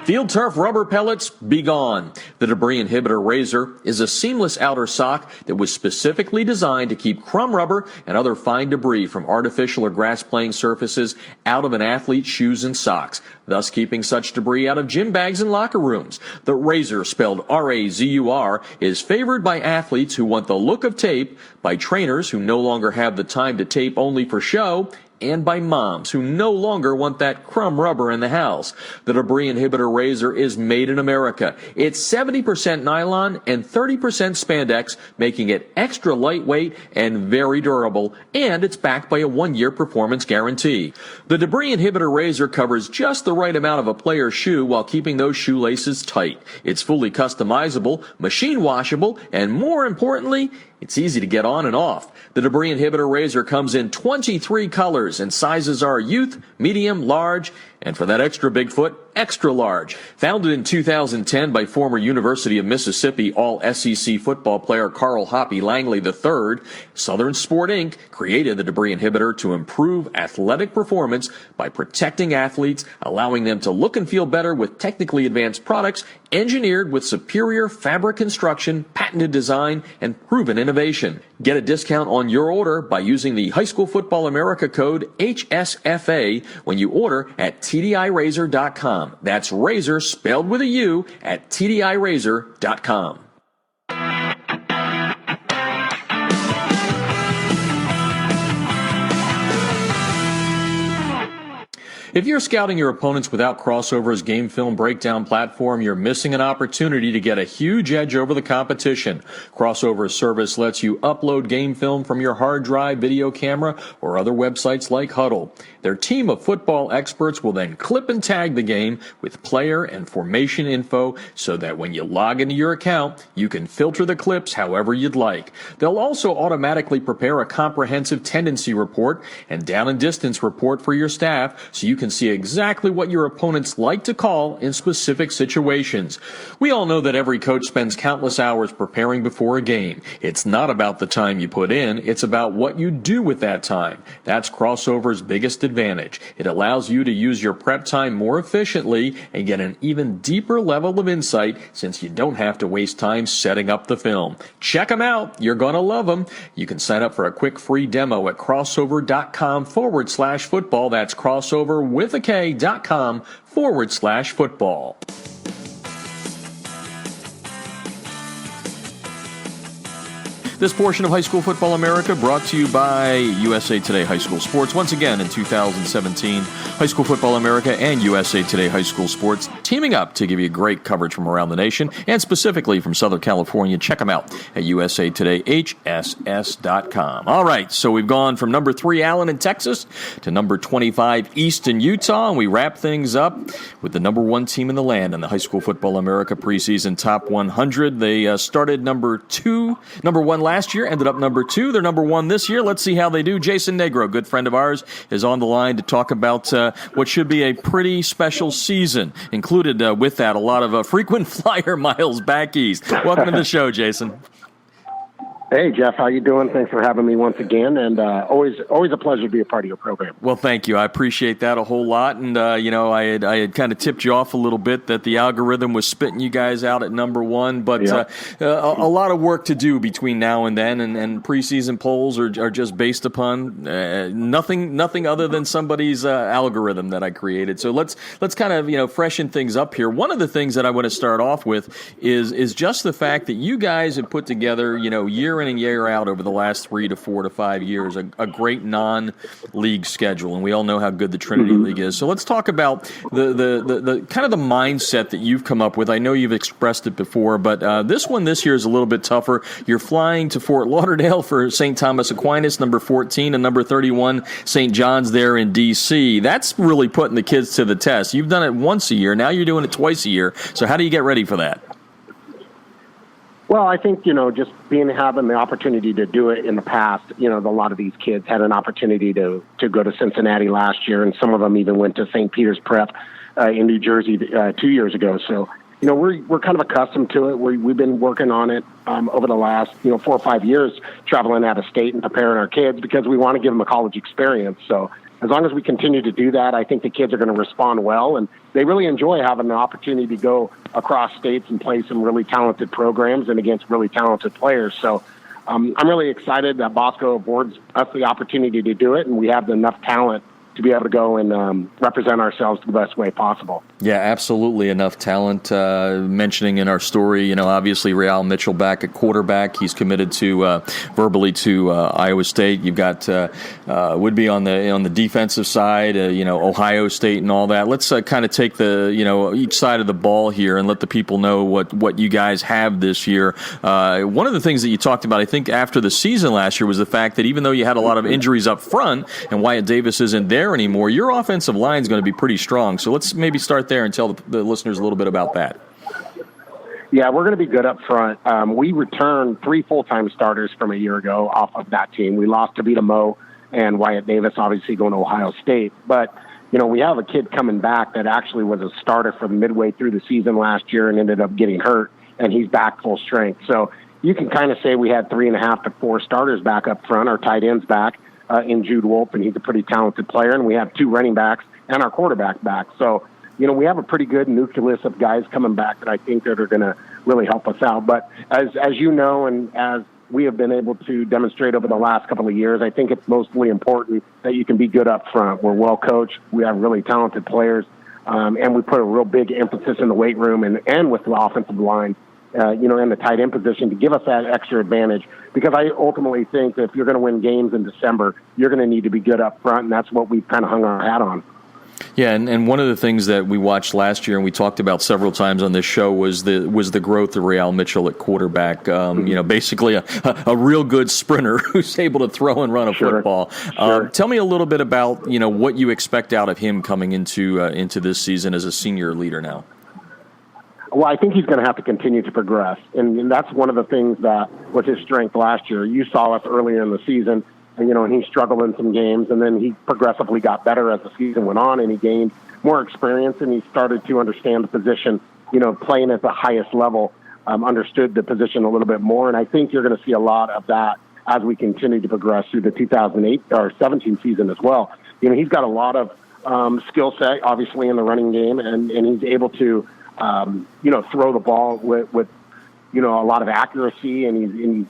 Field Turf rubber pellets, be gone. The Debris Inhibitor Razor is a seamless outer sock that was specifically designed to keep crumb rubber and other fine debris from artificial or grass-playing surfaces out of an athlete's shoes and socks, thus keeping such debris out of gym bags and locker rooms. The Razor, spelled R-A-Z-U-R, is favored by athletes who want the look of tape, by trainers who no longer have the time to tape only for show, and by moms who no longer want that crumb rubber in the house. The Debris Inhibitor Razor is made in America. It's 70% nylon and 30% spandex, making it extra lightweight and very durable, and it's backed by a 1-year performance guarantee. The Debris Inhibitor Razor covers just the right amount of a player's shoe while keeping those shoelaces tight. It's fully customizable, machine washable, and more importantly, it's easy to get on and off. The Debris Inhibitor Razor comes in 23 colors, and sizes are youth, medium, large, and for that extra big foot, extra large. Founded in 2010 by former University of Mississippi All-SEC football player Carl Hoppy Langley III, Southern Sport Inc. created the Debris Inhibitor to improve athletic performance by protecting athletes, allowing them to look and feel better with technically advanced products engineered with superior fabric construction, patented design, and proven innovation. Get a discount on your order by using the High School Football America code HSFA when you order at TDIRazor.com. That's razor spelled with a U at TDIRazor.com. If you're scouting your opponents without Crossover's game film breakdown platform, you're missing an opportunity to get a huge edge over the competition. Crossover's service lets you upload game film from your hard drive, video camera, or other websites like Huddle. Their team of football experts will then clip and tag the game with player and formation info so that when you log into your account, you can filter the clips however you'd like. They'll also automatically prepare a comprehensive tendency report and down and distance report for your staff so you can see exactly what your opponents like to call in specific situations. We all know that every coach spends countless hours preparing before a game. It's not about the time you put in, it's about what you do with that time. That's Crossover's biggest advantage. It allows you to use your prep time more efficiently and get an even deeper level of insight since you don't have to waste time setting up the film. Check them out. You're going to love them. You can sign up for a quick free demo at crossover.com/football. That's crossover.com/football. This portion of High School Football America brought to you by USA Today High School Sports. Once again, in 2017, High School Football America and USA Today High School Sports teaming up to give you great coverage from around the nation and specifically from Southern California. Check them out at usatoday.hss.com. All right, so we've gone from number 3, Allen in Texas, to number 25, Easton, Utah, and we wrap things up with the number 1 team in the land in the High School Football America preseason top 100. They started number 1 last year, ended up number 2. They're number 1 this year. Let's see how they do. Jason Negro, good friend of ours, is on the line to talk about what should be a pretty special season. Included with that, a lot of frequent flyer miles back east. Welcome to the show, Jason. Hey, Jeff, how you doing? Thanks for having me once again, and always a pleasure to be a part of your program. Well, thank you. I appreciate that a whole lot, and I had kind of tipped you off a little bit that the algorithm was spitting you guys out at number 1, but yeah. A lot of work to do between now and then, and preseason polls are just based upon nothing other than somebody's algorithm that I created. So let's kind of freshen things up here. One of the things that I want to start off with is just the fact that you guys have put together year in and year out over the last 3 to 4 to 5 years, a great non-league schedule, and we all know how good the Trinity League is. So let's talk about the kind of the mindset that you've come up with. I know you've expressed it before, but this year is a little bit tougher. You're flying to Fort Lauderdale for St. Thomas Aquinas, number 14, and number 31, St. John's there in D.C. That's really putting the kids to the test. You've done it once a year. Now you're doing it twice a year. So how do you get ready for that? Well, I think, just having the opportunity to do it in the past, a lot of these kids had an opportunity to go to Cincinnati last year, and some of them even went to St. Peter's Prep in New Jersey 2 years ago. So, we're kind of accustomed to it. We've been working on it over the last, 4 or 5 years, traveling out of state and preparing our kids because we want to give them a college experience. So, as long as we continue to do that, I think the kids are going to respond well, and they really enjoy having the opportunity to go across states and play some really talented programs and against really talented players. So I'm really excited that Bosco affords us the opportunity to do it, and we have enough talent to be able to go and represent ourselves the best way possible. Yeah, absolutely enough talent. Mentioning in our story, obviously Real Mitchell back at quarterback. He's committed to verbally to Iowa State. You've got would be on the defensive side, Ohio State and all that. Let's kind of take the each side of the ball here and let the people know what you guys have this year. One of the things that you talked about, I think, after the season last year was the fact that even though you had a lot of injuries up front and Wyatt Davis isn't there anymore, your offensive line is going to be pretty strong. So let's maybe start there and tell the listeners a little bit about that. Yeah, we're going to be good up front. We returned 3 full-time starters from a year ago off of that team. We lost Tavita Moe and Wyatt Davis, obviously going to Ohio State. But, we have a kid coming back that actually was a starter from midway through the season last year and ended up getting hurt, and he's back full strength. So you can kind of say we had 3.5 to 4 starters back up front. Our tight end's back in Jude Wolf, and he's a pretty talented player. And we have 2 running backs and our quarterback back. So, we have a pretty good nucleus of guys coming back that I think that are going to really help us out. But as you know, and as we have been able to demonstrate over the last couple of years, I think it's mostly important that you can be good up front. We're well coached. We have really talented players. And we put a real big emphasis in the weight room and with the offensive line, and the tight end position to give us that extra advantage. Because I ultimately think that if you're going to win games in December, you're going to need to be good up front, and that's what we've kind of hung our hat on. Yeah, and one of the things that we watched last year and we talked about several times on this show was the growth of Real Mitchell at quarterback. Basically a real good sprinter who's able to throw and run a football. Sure. Tell me a little bit about what you expect out of him coming into this season as a senior leader now. Well, I think he's going to have to continue to progress, and that's one of the things that was his strength last year. You saw us earlier in the season. And he struggled in some games, and then he progressively got better as the season went on, and he gained more experience, and he started to understand the position, playing at the highest level, understood the position a little bit more. And I think you're going to see a lot of that as we continue to progress through the 2008 or 17 season as well. He's got a lot of skill set, obviously, in the running game, and he's able to, throw the ball with a lot of accuracy, and he's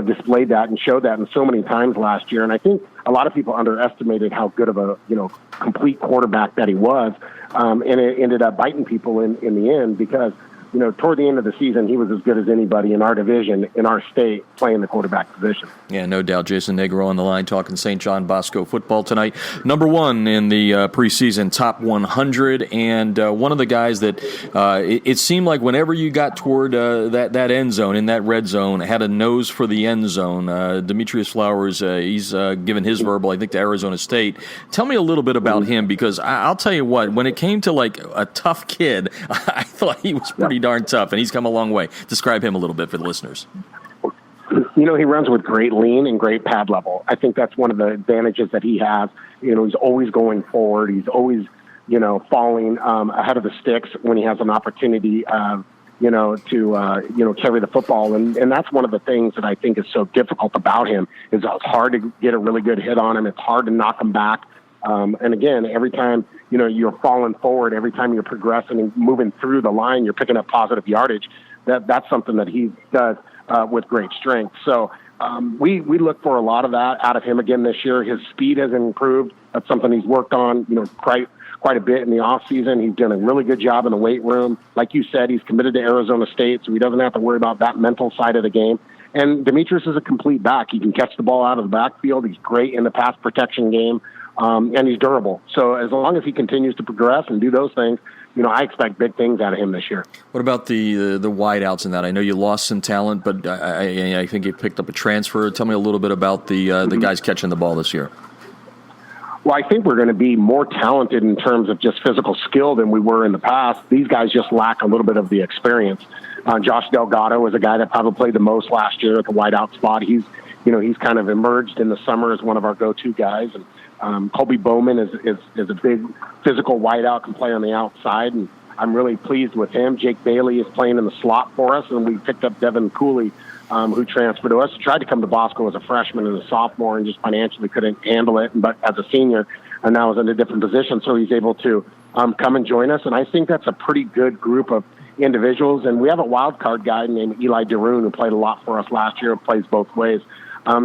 displayed that and showed that in so many times last year. And I think a lot of people underestimated how good of a, complete quarterback that he was. And it ended up biting people in the end because, toward the end of the season, he was as good as anybody in our division, in our state, playing the quarterback position. Yeah, no doubt. Jason Negro on the line talking St. John Bosco football tonight. Number 1 in the preseason top 100, and one of the guys that it seemed like whenever you got toward that end zone, in that red zone, had a nose for the end zone. Demetrius Flowers, he's given his verbal, I think, to Arizona State. Tell me a little bit about him, because I'll tell you what, when it came to like a tough kid, I thought he was pretty darn tough, and he's come a long way. Describe him a little bit for the listeners. He runs with great lean and great pad level. I think that's one of the advantages that he has. He's always going forward. He's always, falling ahead of the sticks when he has an opportunity, to carry the football. And that's one of the things that I think is so difficult about him, is it's hard to get a really good hit on him. It's hard to knock him back. And again, every time, you're falling forward, every time you're progressing and moving through the line, you're picking up positive yardage. That's something that he does with great strength. So we look for a lot of that out of him again this year. His speed has improved. That's something he's worked on, quite a bit in the off season. He's done a really good job in the weight room. Like you said, he's committed to Arizona State, so he doesn't have to worry about that mental side of the game. And Demetrius is a complete back. He can catch the ball out of the backfield. He's great in the pass protection game. And he's durable. So as long as he continues to progress and do those things, I expect big things out of him this year. What about the wideouts in that? I know you lost some talent, but I think you picked up a transfer. Tell me a little bit about the guys catching the ball this year. Well, I think we're going to be more talented in terms of just physical skill than we were in the past. These guys just lack a little bit of the experience. Josh Delgado was a guy that probably played the most last year at the wideout spot. He's kind of emerged in the summer as one of our go-to guys. And Colby Bowman is a big physical wideout, can play on the outside, and I'm really pleased with him. Jake Bailey is playing in the slot for us, and we picked up Devin Cooley, who transferred to us. He tried to come to Bosco as a freshman and a sophomore and just financially couldn't handle it. But as a senior, and now is in a different position, so he's able to come and join us. And I think that's a pretty good group of individuals. And we have a wild card guy named Eli DeRoon who played a lot for us last year, plays both ways.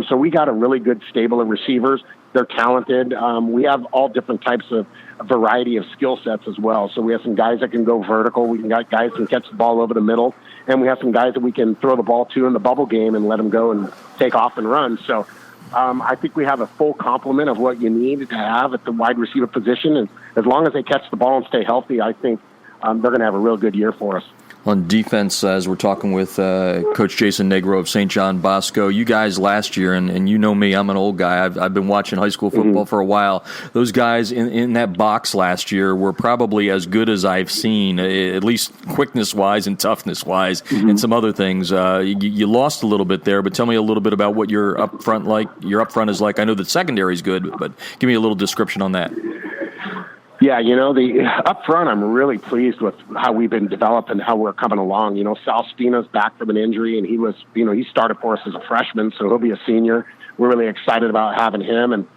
So we got a really good stable of receivers. They're talented. We have all different types of a variety of skill sets as well. So we have some guys that can go vertical. We got guys that can catch the ball over the middle. And we have some guys that we can throw the ball to in the bubble game and let them go and take off and run. So I think we have a full complement of what you need to have at the wide receiver position. And as long as they catch the ball and stay healthy, I think they're going to have a real good year for us. On defense, as we're talking with Coach Jason Negro of St. John Bosco, you guys last year, and you know me, I'm an old guy. I've been watching high school football for a while. Those guys in that box last year were probably as good as I've seen, at least quickness-wise and toughness-wise, and some other things. You lost a little bit there, but tell me a little bit about what your up front is like. I know the secondary is good, but give me a little description on that. Yeah, the up front, I'm really pleased with how we've been developed and how we're coming along. Sal Spina's back from an injury, and he started for us as a freshman, so he'll be a senior. We're really excited about having him. And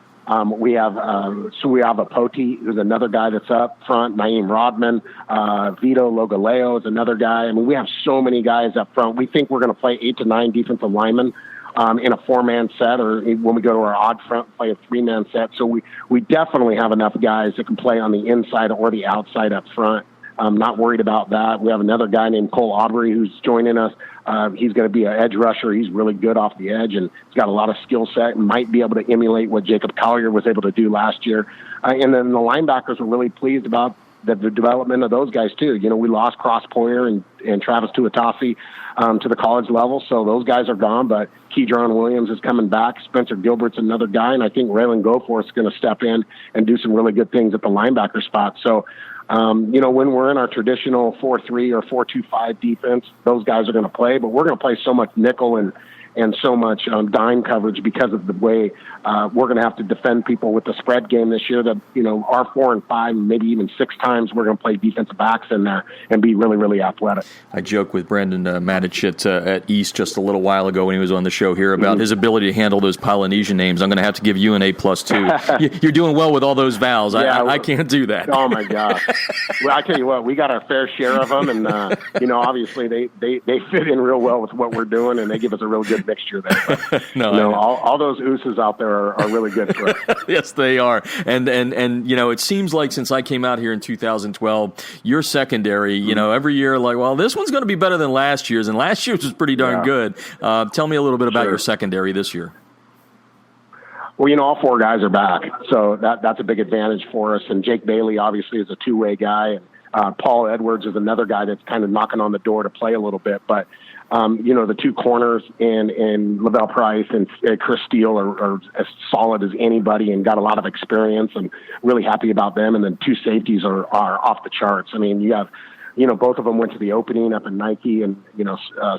we have Apoti, who's another guy that's up front, Naeem Rodman, Vito Logaleo is another guy. I mean, we have so many guys up front. We think we're going to play 8 to 9 defensive linemen in a 4-man set, or when we go to our odd front, play a 3-man set. So we definitely have enough guys that can play on the inside or the outside up front. I'm not worried about that. We have another guy named Cole Aubry who's joining us. He's going to be an edge rusher. He's really good off the edge, and he's got a lot of skill set and might be able to emulate what Jacob Collier was able to do last year. And then the linebackers were really pleased about the development of those guys too. We lost Cross Poyer and Travis Tuatasi to the college level, so those guys are gone, but Keydron Williams is coming back. Spencer Gilbert's another guy, and I think Raylan Goforth is going to step in and do some really good things at the linebacker spot. So, when we're in our traditional 4-3 or 4-2-5 defense, those guys are going to play, but we're going to play so much nickel and so much dime coverage because of the way we're going to have to defend people with the spread game this year that, our 4 and 5, maybe even 6 times we're going to play defensive backs in there and be really, really athletic. I joked with Brandon Matich at East just a little while ago when he was on the show here about his ability to handle those Polynesian names. I'm going to have to give you an A+ too. You're doing well with all those vowels. Yeah, I can't do that. Oh, my God. Well, I tell you what, we got our fair share of them, and, obviously they fit in real well with what we're doing, and they give us a real good mixture there. But, all those ooses out there are really good for us. Yes, they are. And it seems like since I came out here in 2012, your secondary, every year, like, well, this one's going to be better than last year's, and last year's was pretty darn good. Tell me a little bit about your secondary this year. Well, all 4 guys are back, so that's a big advantage for us. And Jake Bailey, obviously, is a 2-way guy. And Paul Edwards is another guy that's kind of knocking on the door to play a little bit. But, the 2 corners and Lavelle Price and Chris Steele are as solid as anybody and got a lot of experience, and really happy about them. And then 2 safeties are off the charts. I mean, you have, both of them went to the opening up in Nike, and,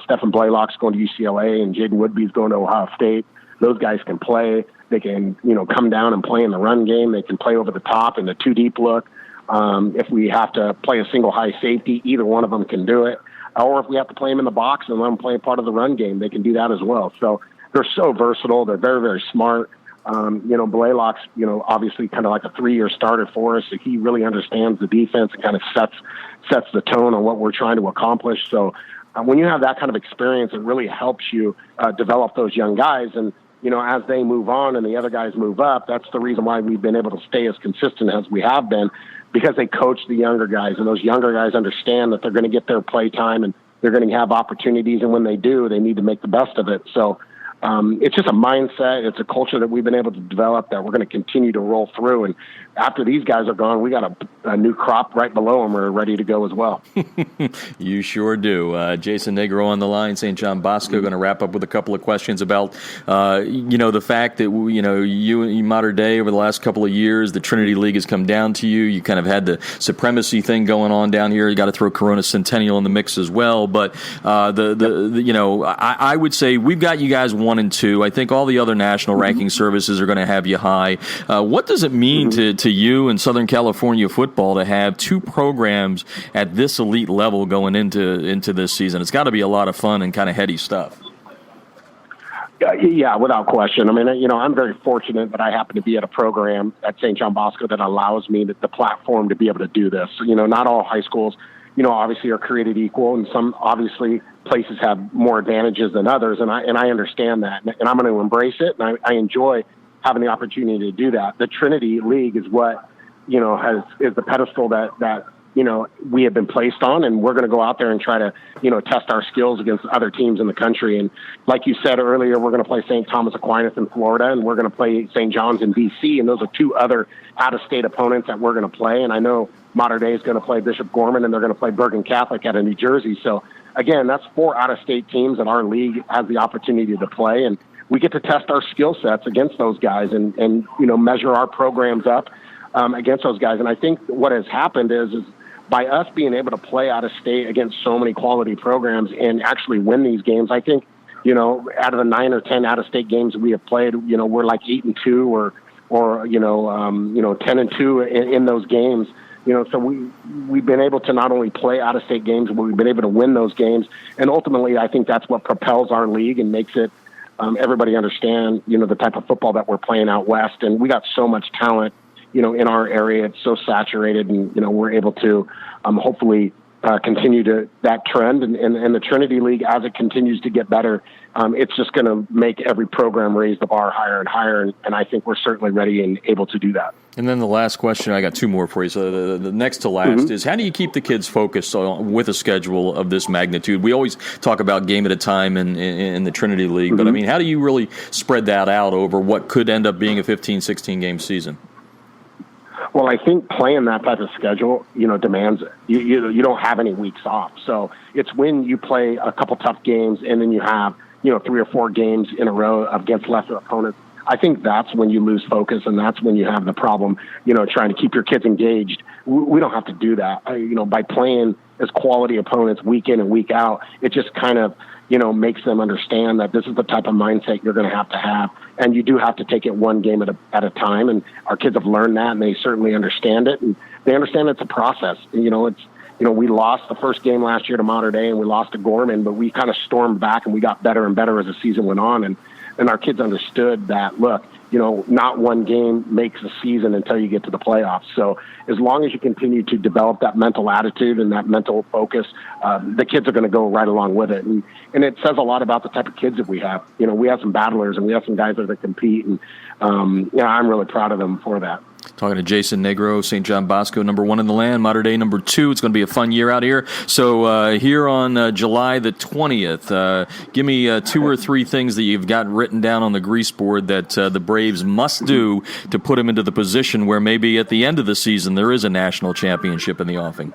Stephen Blaylock's going to UCLA and Jaden Woodby's going to Ohio State. Those guys can play. They can, come down and play in the run game. They can play over the top in the 2-deep look. If we have to play a single high safety, either one of them can do it. Or if we have to play them in the box and let them play part of the run game, they can do that as well. So they're so versatile. They're very, very smart. Blaylock's, obviously kind of like a 3-year starter for us. So he really understands the defense and kind of sets the tone on what we're trying to accomplish. So when you have that kind of experience, it really helps you develop those young guys. And, as they move on and the other guys move up, that's the reason why we've been able to stay as consistent as we have been, because they coach the younger guys, and those younger guys understand that they're going to get their play time and they're going to have opportunities. And when they do, they need to make the best of it. So it's just a mindset. It's a culture that we've been able to develop that we're going to continue to roll through. And after these guys are gone, we got a new crop right below them. We're ready to go as well. You sure do. Jason Negro on the line, St. John Bosco, going to wrap up with a couple of questions about, the fact that, you in Mater Dei over the last couple of years, the Trinity League has come down to you. You kind of had the supremacy thing going on down here. You got to throw Corona Centennial in the mix as well. But I would say we've got you guys 1 and 2. I think all the other national ranking services are going to have you high. What does it mean to you in Southern California football to have 2 programs at this elite level going into this season? It's got to be a lot of fun and kind of heady stuff. Yeah, without question. I mean, I'm very fortunate that I happen to be at a program at St. John Bosco that allows me the platform to be able to do this. Not all high schools, obviously are created equal, and some obviously places have more advantages than others, and I understand that, and I'm going to embrace it, and I enjoy having the opportunity to do that. The Trinity League is what is the pedestal that we have been placed on, and we're going to go out there and try to, test our skills against other teams in the country. And like you said earlier, we're going to play St. Thomas Aquinas in Florida, and we're going to play St. John's in D.C., and those are two other out-of-state opponents that we're going to play. And I know Mater Dei is going to play Bishop Gorman, and they're going to play Bergen Catholic out of New Jersey. So, again, that's 4 out-of-state teams that our league has the opportunity to play, and we get to test our skill sets against those guys and measure our programs up against those guys. And I think what has happened is by us being able to play out of state against so many quality programs and actually win these games, I think, out of the 9 or 10 out of state games we have played, we're like 8-2 or 10-2 in those games. So we've been able to not only play out of state games, but we've been able to win those games. And ultimately, I think that's what propels our league and makes it everybody understand, the type of football that we're playing out west. And we got so much talent, in our area. It's so saturated, and, we're able to hopefully continue that trend. And the Trinity League, as it continues to get better, it's just going to make every program raise the bar higher and higher. And I think we're certainly ready and able to do that. And then the last question, I got 2 more for you. So the next to last is, how do you keep the kids focused with a schedule of this magnitude? We always talk about game at a time in the Trinity League, but I mean, how do you really spread that out over what could end up being a 15, 16 game season? Well, I think playing that type of schedule, demands it. You don't have any weeks off. So it's when you play a couple tough games and then you have, 3 or 4 games in a row against lesser opponents. I think that's when you lose focus, and that's when you have the problem, trying to keep your kids engaged. We don't have to do that. By playing as quality opponents week in and week out, it just kind of, makes them understand that this is the type of mindset you're going to have, and you do have to take it one game at a time. And our kids have learned that, and they certainly understand it, and they understand it's a process. We lost the first game last year to Mater Dei, and we lost to Gorman, but we kind of stormed back, and we got better and better as the season went on. And our kids understood that, look, not one game makes a season until you get to the playoffs. So as long as you continue to develop that mental attitude and that mental focus, the kids are going to go right along with it. And it says a lot about the type of kids that we have. We have some battlers, and we have some guys that compete. And, I'm really proud of them for that. Talking to Jason Negro, St. John Bosco, number 1 in the land, Mater Dei, number 2. It's going to be a fun year out here. So here on July the 20th, give me 2 or 3 things that you've got written down on the grease board that the Braves must do to put them into the position where maybe at the end of the season there is a national championship in the offing.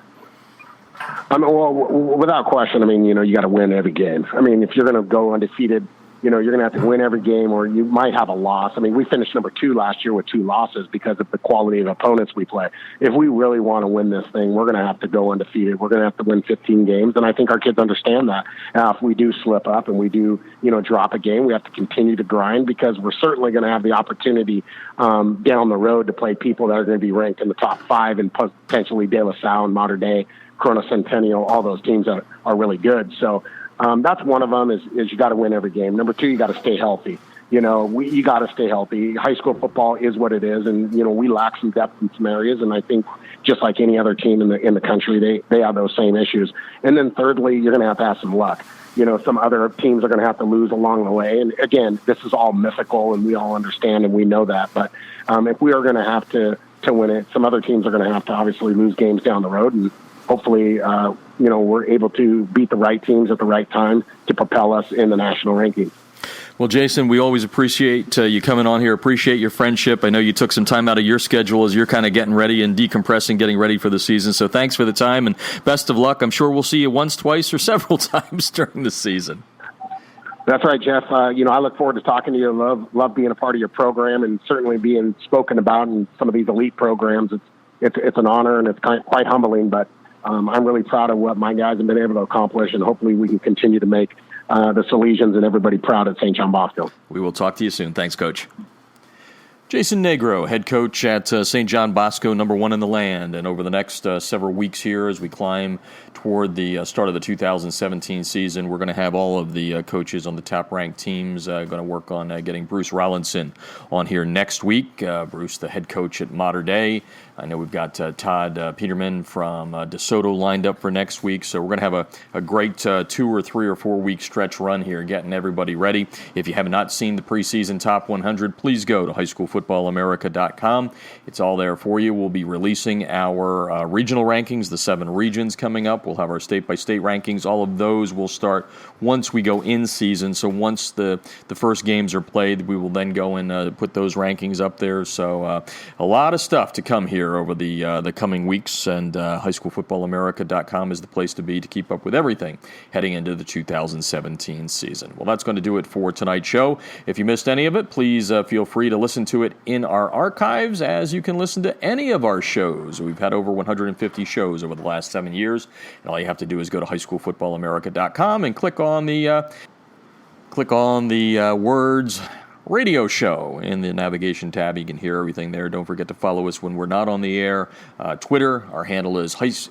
Well, without question, you got to win every game. If you're going to go undefeated, you're going to have to win every game, or you might have a loss. We finished number 2 last year with 2 losses because of the quality of opponents we play. If we really want to win this thing, we're going to have to go undefeated. We're going to have to win 15 games, and I think our kids understand that. If we do slip up and we do, drop a game, we have to continue to grind, because we're certainly going to have the opportunity down the road to play people that are going to be ranked in the top 5, and potentially De La Salle and Mater Dei, Corona Centennial, all those teams that are really good. So that's one of them is you got to win every game. Number 2, you got to stay healthy. You got to stay healthy. High school football is what it is, and we lack some depth in some areas. And I think just like any other team in the country, they have those same issues. And then thirdly, you're going to have some luck. Some other teams are going to have to lose along the way. And again, this is all mythical, and we all understand and we know that. But if we are going to have to win it, some other teams are going to have to obviously lose games down the road, and hopefully, we're able to beat the right teams at the right time to propel us in the national ranking. Well, Jason, we always appreciate you coming on here, appreciate your friendship. I know you took some time out of your schedule as you're kind of getting ready and decompressing, getting ready for the season. So thanks for the time, and best of luck. I'm sure we'll see you once, twice, or several times during the season. That's right, Jeff. I look forward to talking to you. Love being a part of your program, and certainly being spoken about in some of these elite programs. It's an honor, and it's quite humbling, but I'm really proud of what my guys have been able to accomplish, and hopefully we can continue to make the Salesians and everybody proud at St. John Bosco. We will talk to you soon. Thanks, Coach. Jason Negro, head coach at St. John Bosco, #1 in the land. And over the next several weeks here, as we climb toward the start of the 2017 season, we're going to have all of the coaches on the top-ranked teams going to work on getting Bruce Rollinson on here next week. Bruce, the head coach at Mater Dei. I know we've got Todd Peterman from DeSoto lined up for next week. So we're going to have a great 2 or 3 or 4 week stretch run here, getting everybody ready. If you have not seen the preseason top 100, please go to highschoolfootballamerica.com. It's all there for you. We'll be releasing our regional rankings, the 7 regions coming up. We'll have our state-by-state rankings. All of those will start once we go in season. So once the first games are played, we will then go and put those rankings up there. So a lot of stuff to come here over the coming weeks, and highschoolfootballamerica.com is the place to be to keep up with everything heading into the 2017 season. Well, that's going to do it for tonight's show. If you missed any of it, please feel free to listen to it in our archives, as you can listen to any of our shows. We've had over 150 shows over the last 7 years, and all you have to do is go to highschoolfootballamerica.com and click on the words radio show in the navigation tab. You can hear everything there. Don't forget to follow us when we're not on the air. Twitter, our handle is it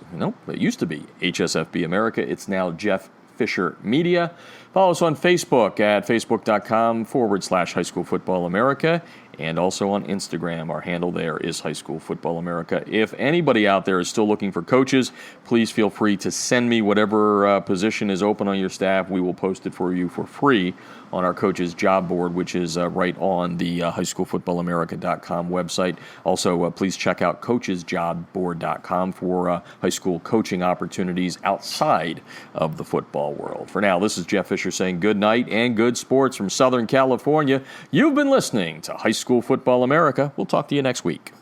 used to be HSFB America. It's now Jeff Fisher Media. Follow us on Facebook at facebook.com/High School Football America, and also on Instagram. Our handle there is High School Football America. If anybody out there is still looking for coaches, please feel free to send me whatever position is open on your staff. We will post it for you for free on our coaches job board, which is right on the highschoolfootballamerica.com website. Also, please check out coachesjobboard.com for high school coaching opportunities outside of the football world. For now, this is Jeff Fisher saying good night and good sports from Southern California. You've been listening to High School Football America. We'll talk to you next week.